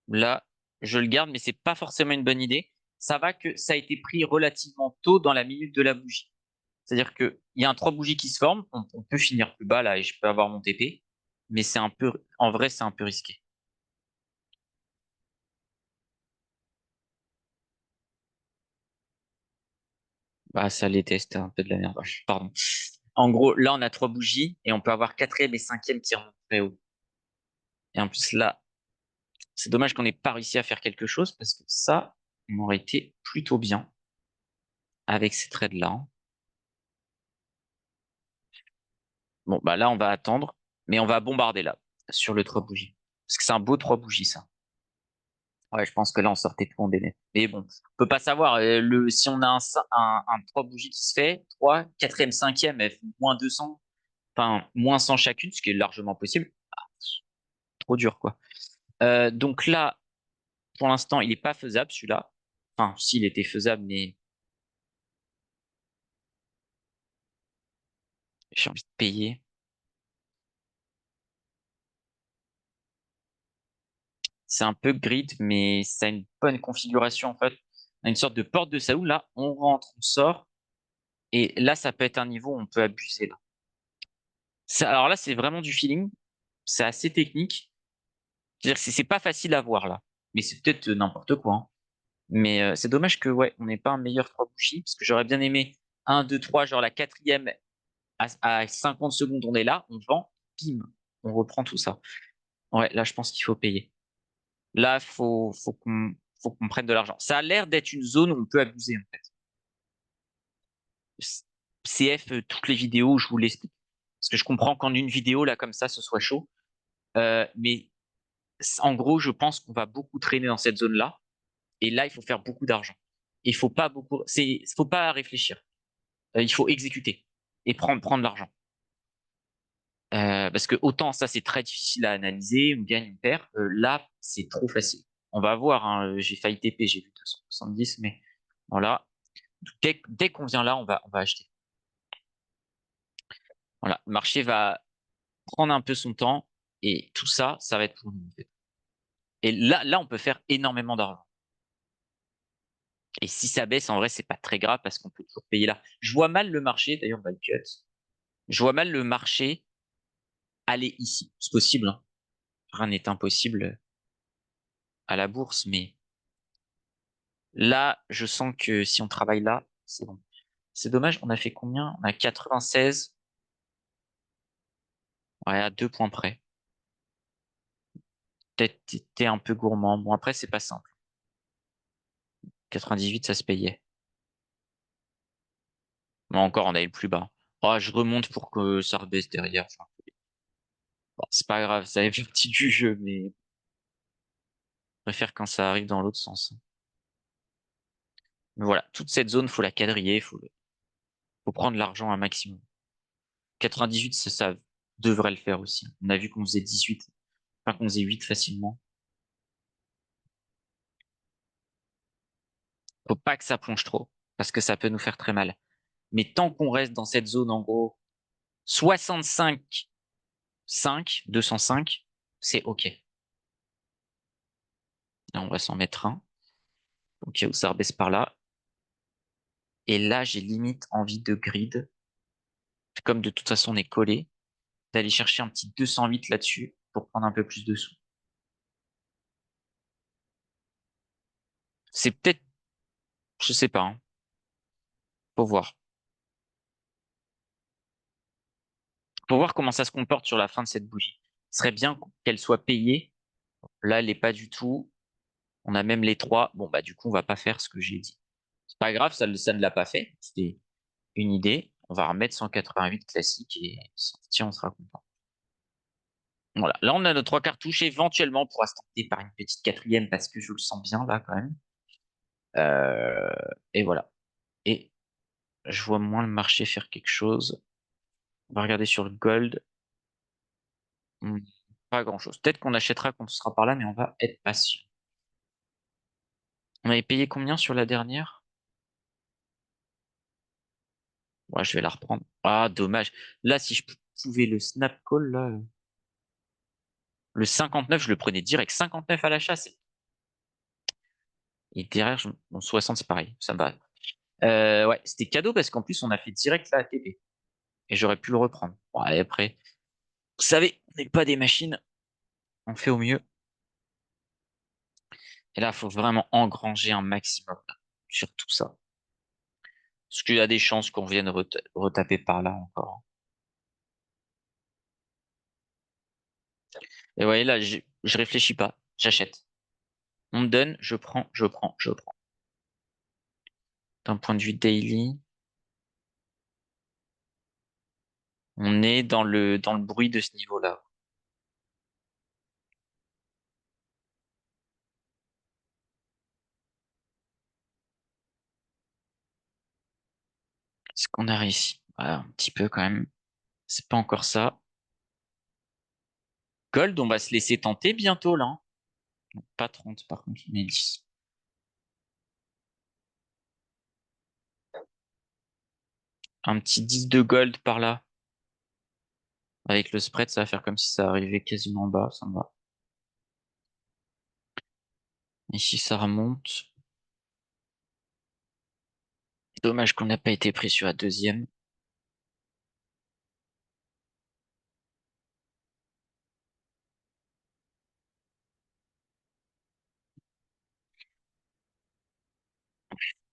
Là, je le garde, mais c'est pas forcément une bonne idée. Ça va que ça a été pris relativement tôt dans la minute de la bougie. C'est-à-dire qu'il y a un 3 bougies qui se forment, on peut finir plus bas là et je peux avoir mon TP, mais en vrai, c'est un peu risqué. Bah, ça l'était, c'était un peu de la merde. Pardon. En gros, là, on a 3 bougies et on peut avoir quatrième et cinquième qui remontent très haut. Et en plus, là, c'est dommage qu'on n'ait pas réussi à faire quelque chose parce que ça, on aurait été plutôt bien avec ces trades-là, hein. Bon, bah là, on va attendre, mais on va bombarder là, sur le 3 bougies. Parce que c'est un beau 3 bougies, ça. Ouais, je pense que là, on sortait tout en délai. Mais bon, on peut pas savoir. Si on a un 3 bougies qui se fait, 3, quatrième, cinquième, elles font moins 200, enfin, moins 100 chacune, ce qui est largement possible. Ah, trop dur, quoi. Donc là, pour l'instant, il n'est pas faisable, celui-là. Enfin, s'il était faisable, mais j'ai envie de payer. C'est un peu grid, mais ça a une bonne configuration, en fait. On a une sorte de porte de Saoul, là. On rentre, on sort. Et là, ça peut être un niveau où on peut abuser, là. Alors là, c'est vraiment du feeling. C'est assez technique. C'est-à-dire que c'est pas facile à voir là. Mais c'est peut-être n'importe quoi, hein. Mais c'est dommage que ouais, on n'ait pas un meilleur 3 bougies, parce que j'aurais bien aimé un 2 3 genre la quatrième à 50 secondes, on est là, on vend, bim, on reprend tout ça. Ouais, là je pense qu'il faut payer. Là, faut qu'on prenne de l'argent. Ça a l'air d'être une zone où on peut abuser en fait. CF, toutes les vidéos, je vous l'explique. Parce que je comprends qu'en une vidéo, là, comme ça, ce soit chaud. Mais en gros, je pense qu'on va beaucoup traîner dans cette zone-là. Et là, il faut faire beaucoup d'argent. Il faut pas beaucoup, faut pas réfléchir. Il faut exécuter et prendre l'argent. Parce que autant ça, c'est très difficile à analyser, on gagne, on perd. Là, c'est trop facile. On va voir, hein, j'ai failli TP, j'ai vu 270, mais voilà. Dès qu'on vient là, on va acheter. Voilà. Le marché va prendre un peu son temps et tout ça, ça va être pour nous, en fait. Et là, on peut faire énormément d'argent. Et si ça baisse, en vrai, c'est pas très grave parce qu'on peut toujours payer là. Je vois mal le marché, d'ailleurs, on va le cut. Je vois mal le marché aller ici. C'est possible, hein. Rien n'est impossible à la bourse, mais là, je sens que si on travaille là, c'est bon. C'est dommage, on a fait combien? On a 96. Ouais, à 2 points près. Peut-être t'es un peu gourmand. Bon, après, c'est pas simple. 98, ça se payait. Mais encore, on a eu le plus bas. Oh, je remonte pour que ça rebaisse derrière. Enfin, bon, c'est pas grave, ça fait partie du jeu, mais je préfère quand ça arrive dans l'autre sens. Mais voilà, toute cette zone, faut la quadriller, faut prendre l'argent un maximum. 98, ça devrait le faire aussi. On a vu qu'on faisait 18, enfin qu'on faisait 8 facilement. Faut pas que ça plonge trop, parce que ça peut nous faire très mal. Mais tant qu'on reste dans cette zone, en gros, 65, 5, 205, c'est OK. Là, on va s'en mettre un. OK, où ça rebaisse par là. Et là, j'ai limite envie de grid. Comme de toute façon, on est collé, d'aller chercher un petit 208 là-dessus pour prendre un peu plus de sous. C'est peut-être, je sais pas, hein. Faut voir. Faut voir comment ça se comporte sur la fin de cette bougie. Ce serait bien qu'elle soit payée. Là, elle n'est pas du tout. On a même les trois. Bon, bah, du coup, on va pas faire ce que j'ai dit. C'est pas grave, ça ne l'a pas fait. C'était une idée. On va remettre 188 classique et si on tient, on sera content. Voilà. Là, on a nos trois cartouches. Éventuellement, on pourra se tenter par une petite quatrième parce que je le sens bien là, quand même. Euh, et voilà. Et je vois moins le marché faire quelque chose. On va regarder sur le gold. Hmm, pas grand-chose. Peut-être qu'on achètera quand on sera par là, mais on va être patient. On avait payé combien sur la dernière? Ouais, je vais la reprendre. Ah, dommage. Là, si je pouvais le snap call, là, le 59, je le prenais direct. 59 à l'achat, c'est. Et derrière, bon, 60, c'est pareil. Ça me va. Ouais, c'était cadeau parce qu'en plus, on a fait direct la ATP. Et j'aurais pu le reprendre. Bon, allez, après. Vous savez, on n'est pas des machines. On fait au mieux. Et là, il faut vraiment engranger un maximum là, sur tout ça. Parce qu'il y a des chances qu'on vienne retaper par là encore. Et vous voyez, là, je réfléchis pas. J'achète. On me donne, je prends, je prends, je prends. D'un point de vue daily, on est dans le bruit de ce niveau-là. Est-ce qu'on a réussi? Ouais, un petit peu quand même. C'est pas encore ça. Gold, on va se laisser tenter bientôt là, hein. Pas 30 par contre, mais 10. Un petit 10 de gold par là. Avec le spread, ça va faire comme si ça arrivait quasiment en bas. Ça me va. Ici, ça remonte. Dommage qu'on n'a pas été pris sur la deuxième.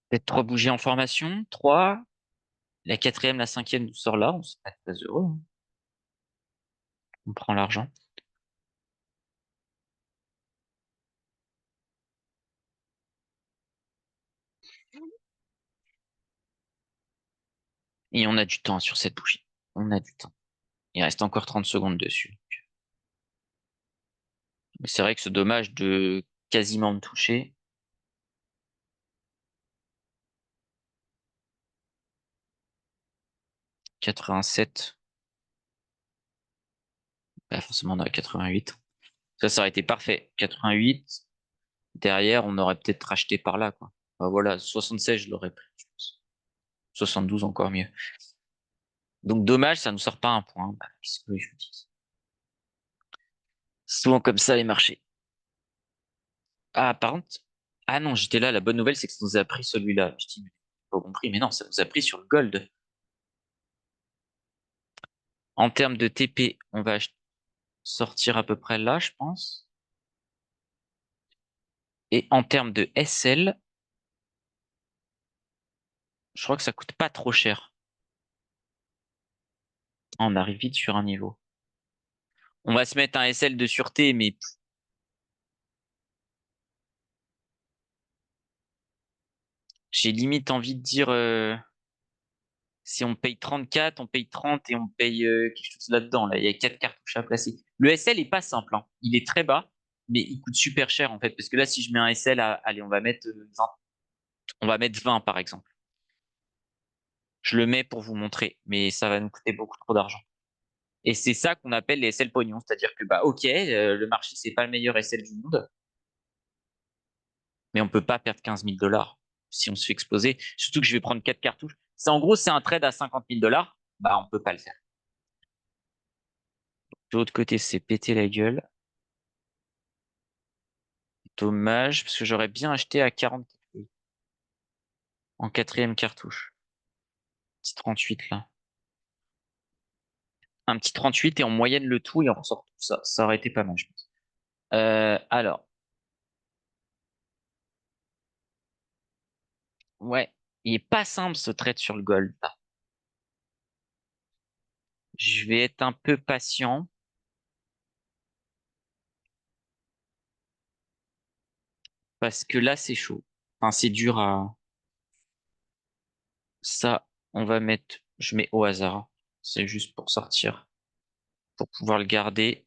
Peut-être 3 bougies en formation. 3. La quatrième, la cinquième nous sort là. On serait très heureux, hein. On prend l'argent. Et on a du temps sur cette bougie. On a du temps. Il reste encore 30 secondes dessus. Mais c'est vrai que c'est dommage de quasiment me toucher. 87. Bah, forcément, on a 88. Ça aurait été parfait. 88. Derrière, on aurait peut-être racheté par là, quoi. Bah, voilà, 76, je l'aurais pris, je pense. 72, encore mieux. Donc, dommage, ça ne nous sort pas un point. Bah, qu'est-ce que je vous dis? Souvent comme ça, les marchés. Ah, par contre, Ah non, j'étais là. La bonne nouvelle, c'est que ça nous a pris celui-là. Je dis, mais j'ai pas compris. Mais non, ça nous a pris sur le gold. En termes de TP, on va sortir à peu près là, je pense. Et en termes de SL, je crois que ça coûte pas trop cher. Ah, on arrive vite sur un niveau. On va se mettre un SL de sûreté, mais j'ai limite envie de dire, si on paye 34, on paye 30 et on paye quelque chose là-dedans. Là, il y a 4 cartouches à placer. Le SL est pas simple, hein. Il est très bas, mais il coûte super cher en fait. Parce que là, si je mets un SL allez, on va mettre 20, on va mettre 20 par exemple. Je le mets pour vous montrer, mais ça va nous coûter beaucoup trop d'argent. Et c'est ça qu'on appelle les SL pognon, c'est-à-dire que bah ok, le marché c'est pas le meilleur SL du monde, mais on peut pas perdre 15 000 dollars si on se fait exploser. Surtout que je vais prendre 4 cartouches. C'est en gros c'est un trade à 50 000 dollars, bah on peut pas le faire. De l'autre côté c'est péter la gueule. Dommage parce que j'aurais bien acheté à 40 en quatrième cartouche. Petit 38 là. Un petit 38 et en moyenne le tout et on ressort tout ça. Ça aurait été pas mal je pense. Alors ouais, il est pas simple ce trade sur le gold là. Je vais être un peu patient parce que là, c'est chaud. Enfin, c'est dur à... Ça, on va mettre... Je mets au hasard. C'est juste pour sortir, pour pouvoir le garder.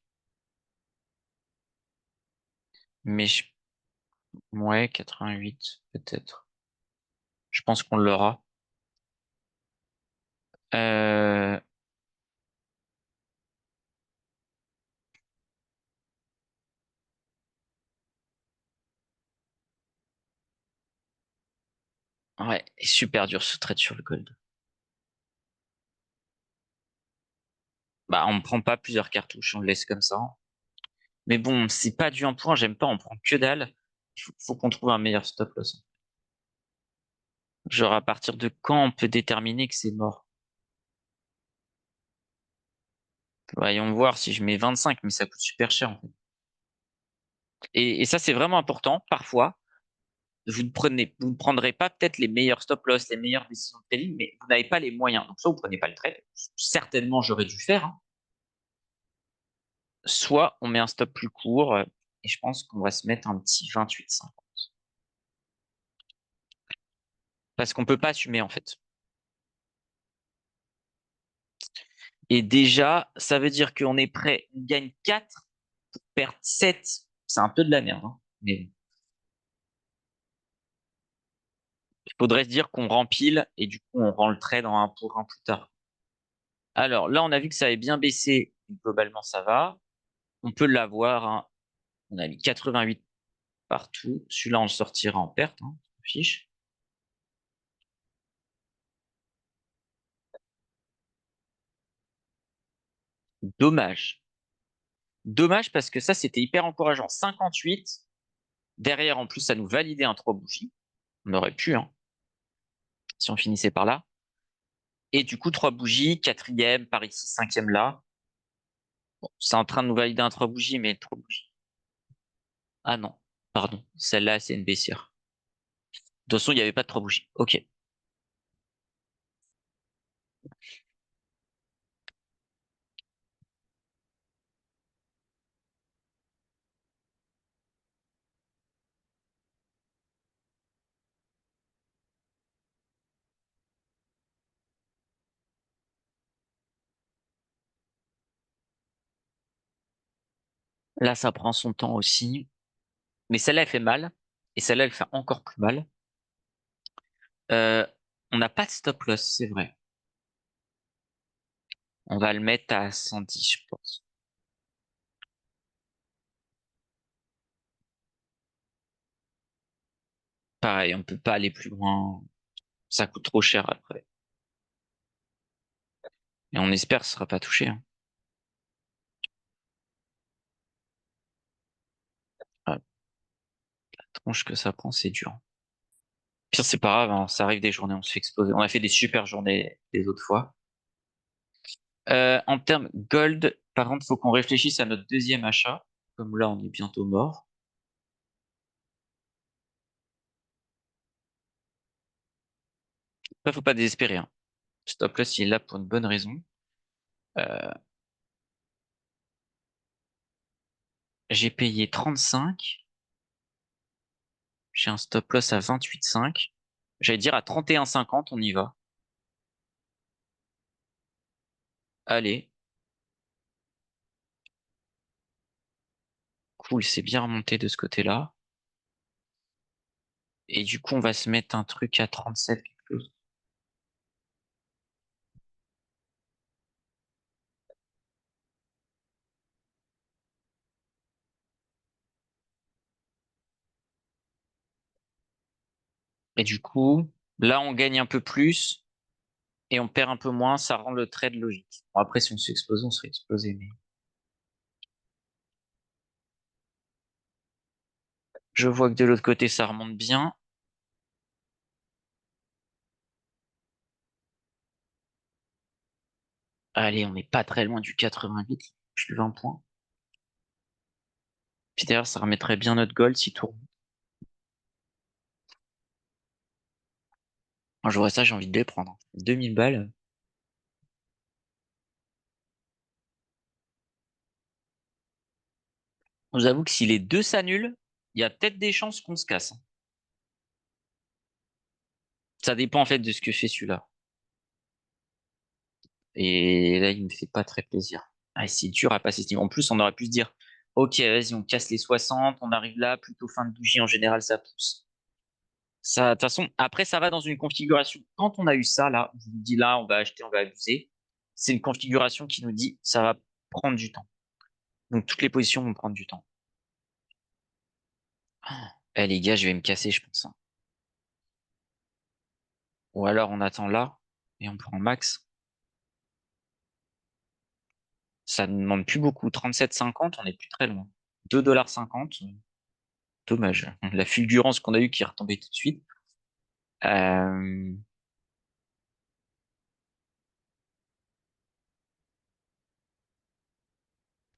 Mais ouais, 88, peut-être. Je pense qu'on l'aura. Euh... Ouais, super dur ce trade sur le gold. Bah, on ne prend pas plusieurs cartouches, on le laisse comme ça. Mais bon, c'est pas du 1 point, j'aime pas, on prend que dalle. Il faut qu'on trouve un meilleur stop loss. Genre, à partir de quand on peut déterminer que c'est mort? Voyons voir si je mets 25, mais ça coûte super cher en fait. Et ça, c'est vraiment important. Parfois, vous ne prendrez pas peut-être les meilleurs stop loss, les meilleures décisions de trading, mais vous n'avez pas les moyens. Donc, soit vous prenez pas le trade, certainement j'aurais dû faire, hein. Soit on met un stop plus court, et je pense qu'on va se mettre un petit 28,5. Parce qu'on peut pas assumer, en fait. Et déjà, ça veut dire qu'on est prêt, on gagne 4 pour perdre 7. C'est un peu de la merde, hein. Mais bon. Il faudrait se dire qu'on rempile et du coup, on rend le trade en un pour un plus tard. Alors là, on a vu que ça avait bien baissé. Globalement, ça va. On peut l'avoir, hein. On a mis 88 partout. Celui-là, on le sortira en perte, hein. On s'en fiche. Dommage. Dommage parce que ça, c'était hyper encourageant. 58. Derrière, en plus, ça nous validait un 3 bougies. On aurait pu, hein, si on finissait par là. Et du coup, 3 bougies, quatrième, par ici, cinquième là. Bon, c'est en train de nous valider un 3 bougies, mais 3 bougies. Ah non, pardon. Celle-là, c'est une baissière. De toute façon, il n'y avait pas de 3 bougies. Ok. Là, ça prend son temps aussi. Mais celle-là, elle fait mal. Et celle-là, elle fait encore plus mal. Euh, on n'a pas de stop loss, c'est vrai. On va le mettre à 110, je pense. Pareil, on peut pas aller plus loin. Ça coûte trop cher après. Et on espère que ce sera pas touché, hein. Ah, Tronche que ça prend, c'est dur. Pire, c'est pas grave, hein, ça arrive des journées, on se fait exploser. On a fait des super journées les autres fois. En termes gold, par contre, faut qu'on réfléchisse à notre deuxième achat. Comme là, on est bientôt mort. Après, faut pas désespérer, hein. Stop loss, il est là pour une bonne raison. Euh, j'ai payé 35. J'ai un stop loss à 28,5. J'allais dire à 31,50, on y va. Allez, cool, c'est bien remonté de ce côté-là. Et du coup, on va se mettre un truc à 37 quelque chose. Et du coup, là, on gagne un peu plus et on perd un peu moins. Ça rend le trade logique. Bon, après, si on s'explose, on serait explosé. Mais je vois que de l'autre côté, ça remonte bien. Allez, on n'est pas très loin du 88. Plus de 20 points. Puis d'ailleurs, ça remettrait bien notre goal si tout remonte. Quand je vois ça, j'ai envie de les prendre, hein. 2000 balles. Je vous avoue que si les deux s'annulent, il y a peut-être des chances qu'on se casse, hein. Ça dépend en fait de ce que fait celui-là. Et là, il me fait pas très plaisir. Ah, c'est dur à passer ce niveau. En plus, on aurait pu se dire, ok, vas-y, on casse les 60, on arrive là, plutôt fin de bougie, en général, ça pousse. Ça, de toute façon, après, ça va dans une configuration. Quand on a eu ça, là, je vous dis là, on va acheter, on va abuser. C'est une configuration qui nous dit, ça va prendre du temps. Donc, toutes les positions vont prendre du temps. Eh, les gars, je vais me casser, je pense, hein. Ou alors, on attend là, et on prend max. Ça ne demande plus beaucoup. 37,50, on est plus très loin. 2,50 $. Dommage. La fulgurance qu'on a eue qui est retombée tout de suite. Euh,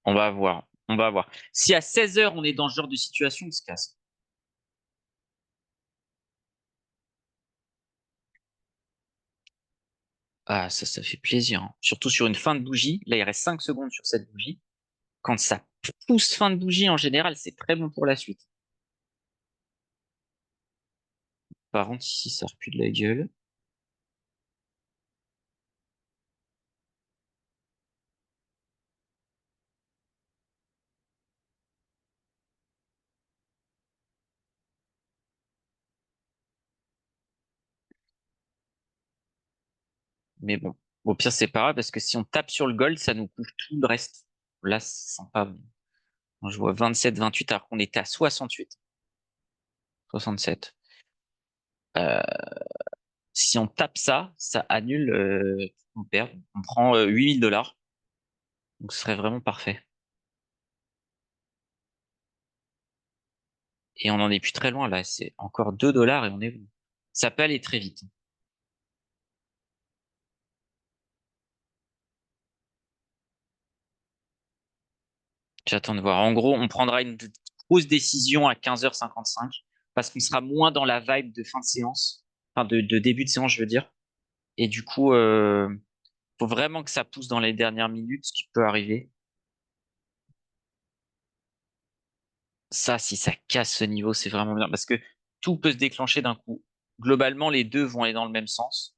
on va voir. On va voir. Si à 16 heures, on est dans ce genre de situation, on se casse. Ah, ça fait plaisir, hein. Surtout sur une fin de bougie. Là, il reste 5 secondes sur cette bougie. Quand ça pousse fin de bougie, en général, c'est très bon pour la suite. Par contre, ici, ça repue de la gueule. Mais bon, au pire, c'est pas grave parce que si on tape sur le gold, ça nous couvre tout le reste. Là, c'est sympa. Je vois 27, 28 alors qu'on était à 68, 67. Euh, si on tape ça, ça annule, on perd. On prend 8 000 $. Donc ce serait vraiment parfait. Et on en est plus très loin là. C'est encore 2 $ et on est bon. Ça peut aller très vite. J'attends de voir. En gros, on prendra une grosse décision à 15h55 parce qu'on sera moins dans la vibe de fin de séance, enfin de début de séance, je veux dire. Et du coup, faut vraiment que ça pousse dans les dernières minutes, ce qui peut arriver. Ça, si ça casse ce niveau, c'est vraiment bien parce que tout peut se déclencher d'un coup. Globalement, les deux vont aller dans le même sens.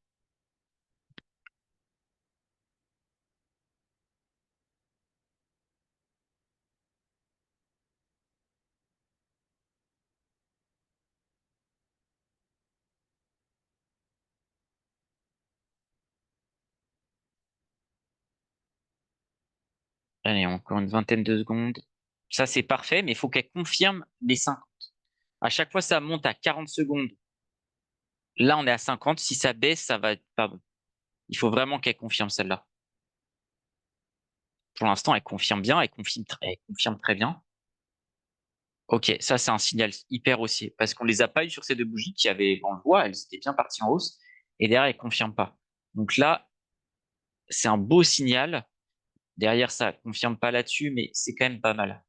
Allez, encore une vingtaine de secondes. Ça, c'est parfait, mais il faut qu'elle confirme les 50. À chaque fois, ça monte à 40 secondes. Là, on est à 50. Si ça baisse, ça va être pas bon. Il faut vraiment qu'elle confirme celle-là. Pour l'instant, elle confirme bien, elle confirme très bien. Ok, ça c'est un signal hyper haussier parce qu'on les a pas eu sur ces deux bougies qui avaient, on le voit, elles étaient bien parties en hausse et derrière elles confirment pas. Donc là, c'est un beau signal. Derrière ça confirme pas là-dessus, mais c'est quand même pas mal.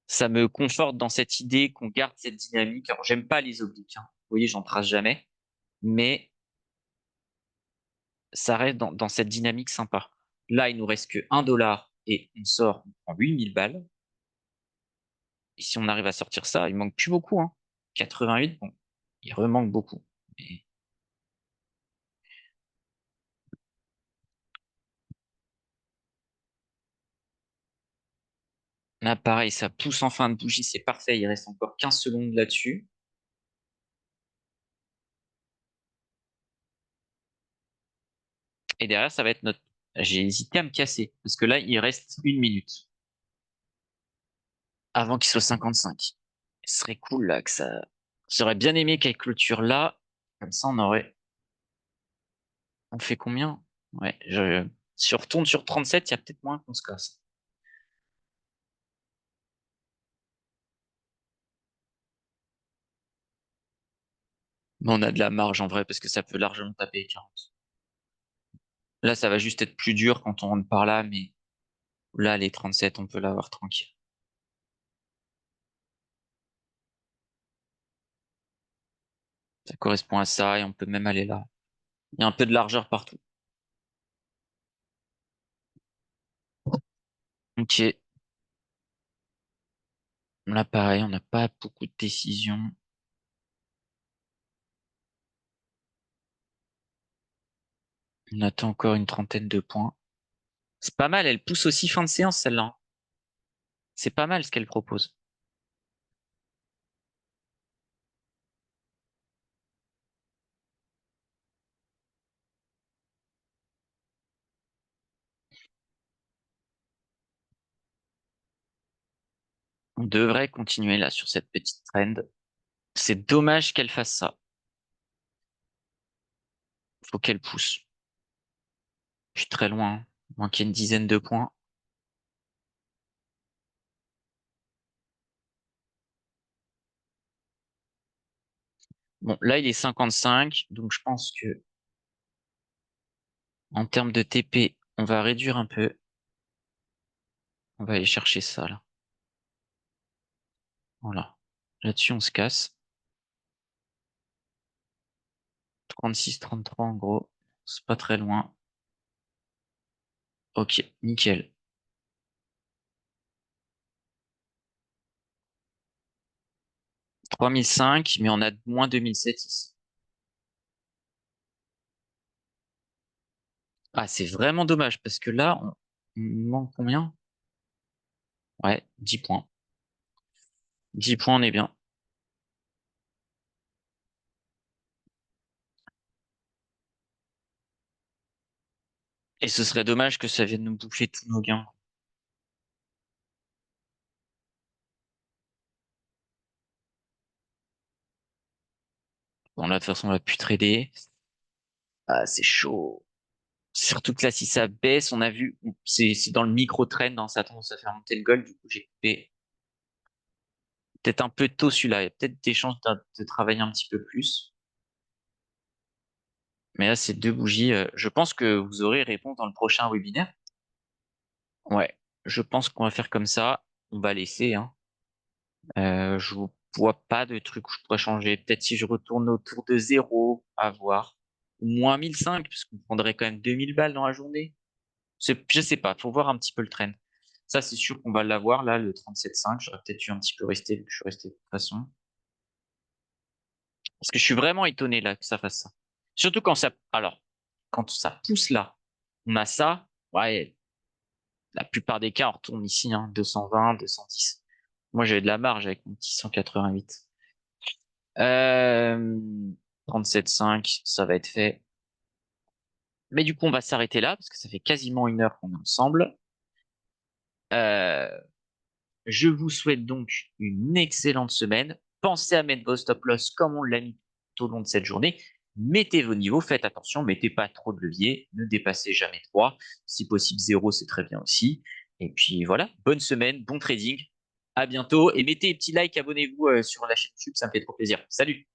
Ça me conforte dans cette idée qu'on garde cette dynamique. Alors j'aime pas les obliques, hein. Vous voyez, j'en trace jamais, mais ça reste dans cette dynamique sympa. Là, il nous reste que 1 dollar et on sort, on prend 8 000 balles. Et si on arrive à sortir ça, il manque plus beaucoup, hein. 88, bon, il remanque beaucoup. Mais là, pareil, ça pousse en fin de bougie, c'est parfait. Il reste encore 15 secondes là-dessus. Et derrière, ça va être notre. J'ai hésité à me casser parce que là, il reste 1 minute avant qu'il soit 55. Ce serait cool là que ça. J'aurais bien aimé qu'elle clôture là. Comme ça, on aurait. On fait combien? Ouais, si on retourne sur 37, il y a peut-être moins qu'on se casse. Mais on a de la marge en vrai parce que ça peut largement taper les 40. Là, ça va juste être plus dur quand on rentre par là, mais là, les 37, on peut l'avoir tranquille. Ça correspond à ça et on peut même aller là. Il y a un peu de largeur partout. Ok. Là, pareil, on n'a pas beaucoup de décisions. On attend encore une trentaine de points. C'est pas mal, elle pousse aussi fin de séance, celle-là, hein. C'est pas mal ce qu'elle propose. On devrait continuer là sur cette petite trend. C'est dommage qu'elle fasse ça. Faut qu'elle pousse. Je suis très loin, hein. Il manquait une dizaine de points. Bon, là, il est 55, donc je pense que en termes de TP, on va réduire un peu. On va aller chercher ça, là. Voilà. Là-dessus, on se casse. 36, 33, en gros. C'est pas très loin. Ok, nickel. 3005, mais on a moins 2007 ici. Ah, c'est vraiment dommage, parce que là, on manque combien? Ouais, 10 points. 10 points, on est bien. Et ce serait dommage que ça vienne nous bouffer tous nos gains. Bon, là, de toute façon, on va plus trader. Ah, c'est chaud. Surtout que là, si ça baisse, on a vu, c'est dans le micro-trend, hein, ça a tendance à faire monter le gold. Du coup, j'ai coupé peut-être un peu tôt celui-là. Il y a peut-être des chances de travailler un petit peu plus. Mais là, c'est deux bougies. Je pense que vous aurez réponse dans le prochain webinaire. Ouais, je pense qu'on va faire comme ça. On va laisser, hein. Je vois pas de truc où je pourrais changer. Peut-être si je retourne autour de zéro, à voir. Ou moins 1005, parce qu'on prendrait quand même 2000 balles dans la journée. Je sais pas, faut voir un petit peu le trend. Ça, c'est sûr qu'on va l'avoir, là, le 37,5. J'aurais peut-être dû un petit peu rester, vu que je suis resté de toute façon. Parce que je suis vraiment étonné, là, que ça fasse ça. Surtout quand ça, alors, quand ça pousse là, on a ça, ouais, la plupart des cas, on retourne ici, hein, 220, 210. Moi, j'avais de la marge avec mon petit 188. Euh, 37,5, ça va être fait. Mais du coup, on va s'arrêter là, parce que ça fait quasiment 1 heure qu'on est ensemble. Euh, Je vous souhaite donc une excellente semaine. Pensez à mettre vos stop loss comme on l'a mis tout au long de cette journée. Mettez vos niveaux, faites attention, mettez pas trop de levier, ne dépassez jamais 3. Si possible 0, c'est très bien aussi. Et puis voilà, bonne semaine, bon trading. À bientôt et mettez un petit like, abonnez-vous sur la chaîne YouTube, ça me fait trop plaisir. Salut!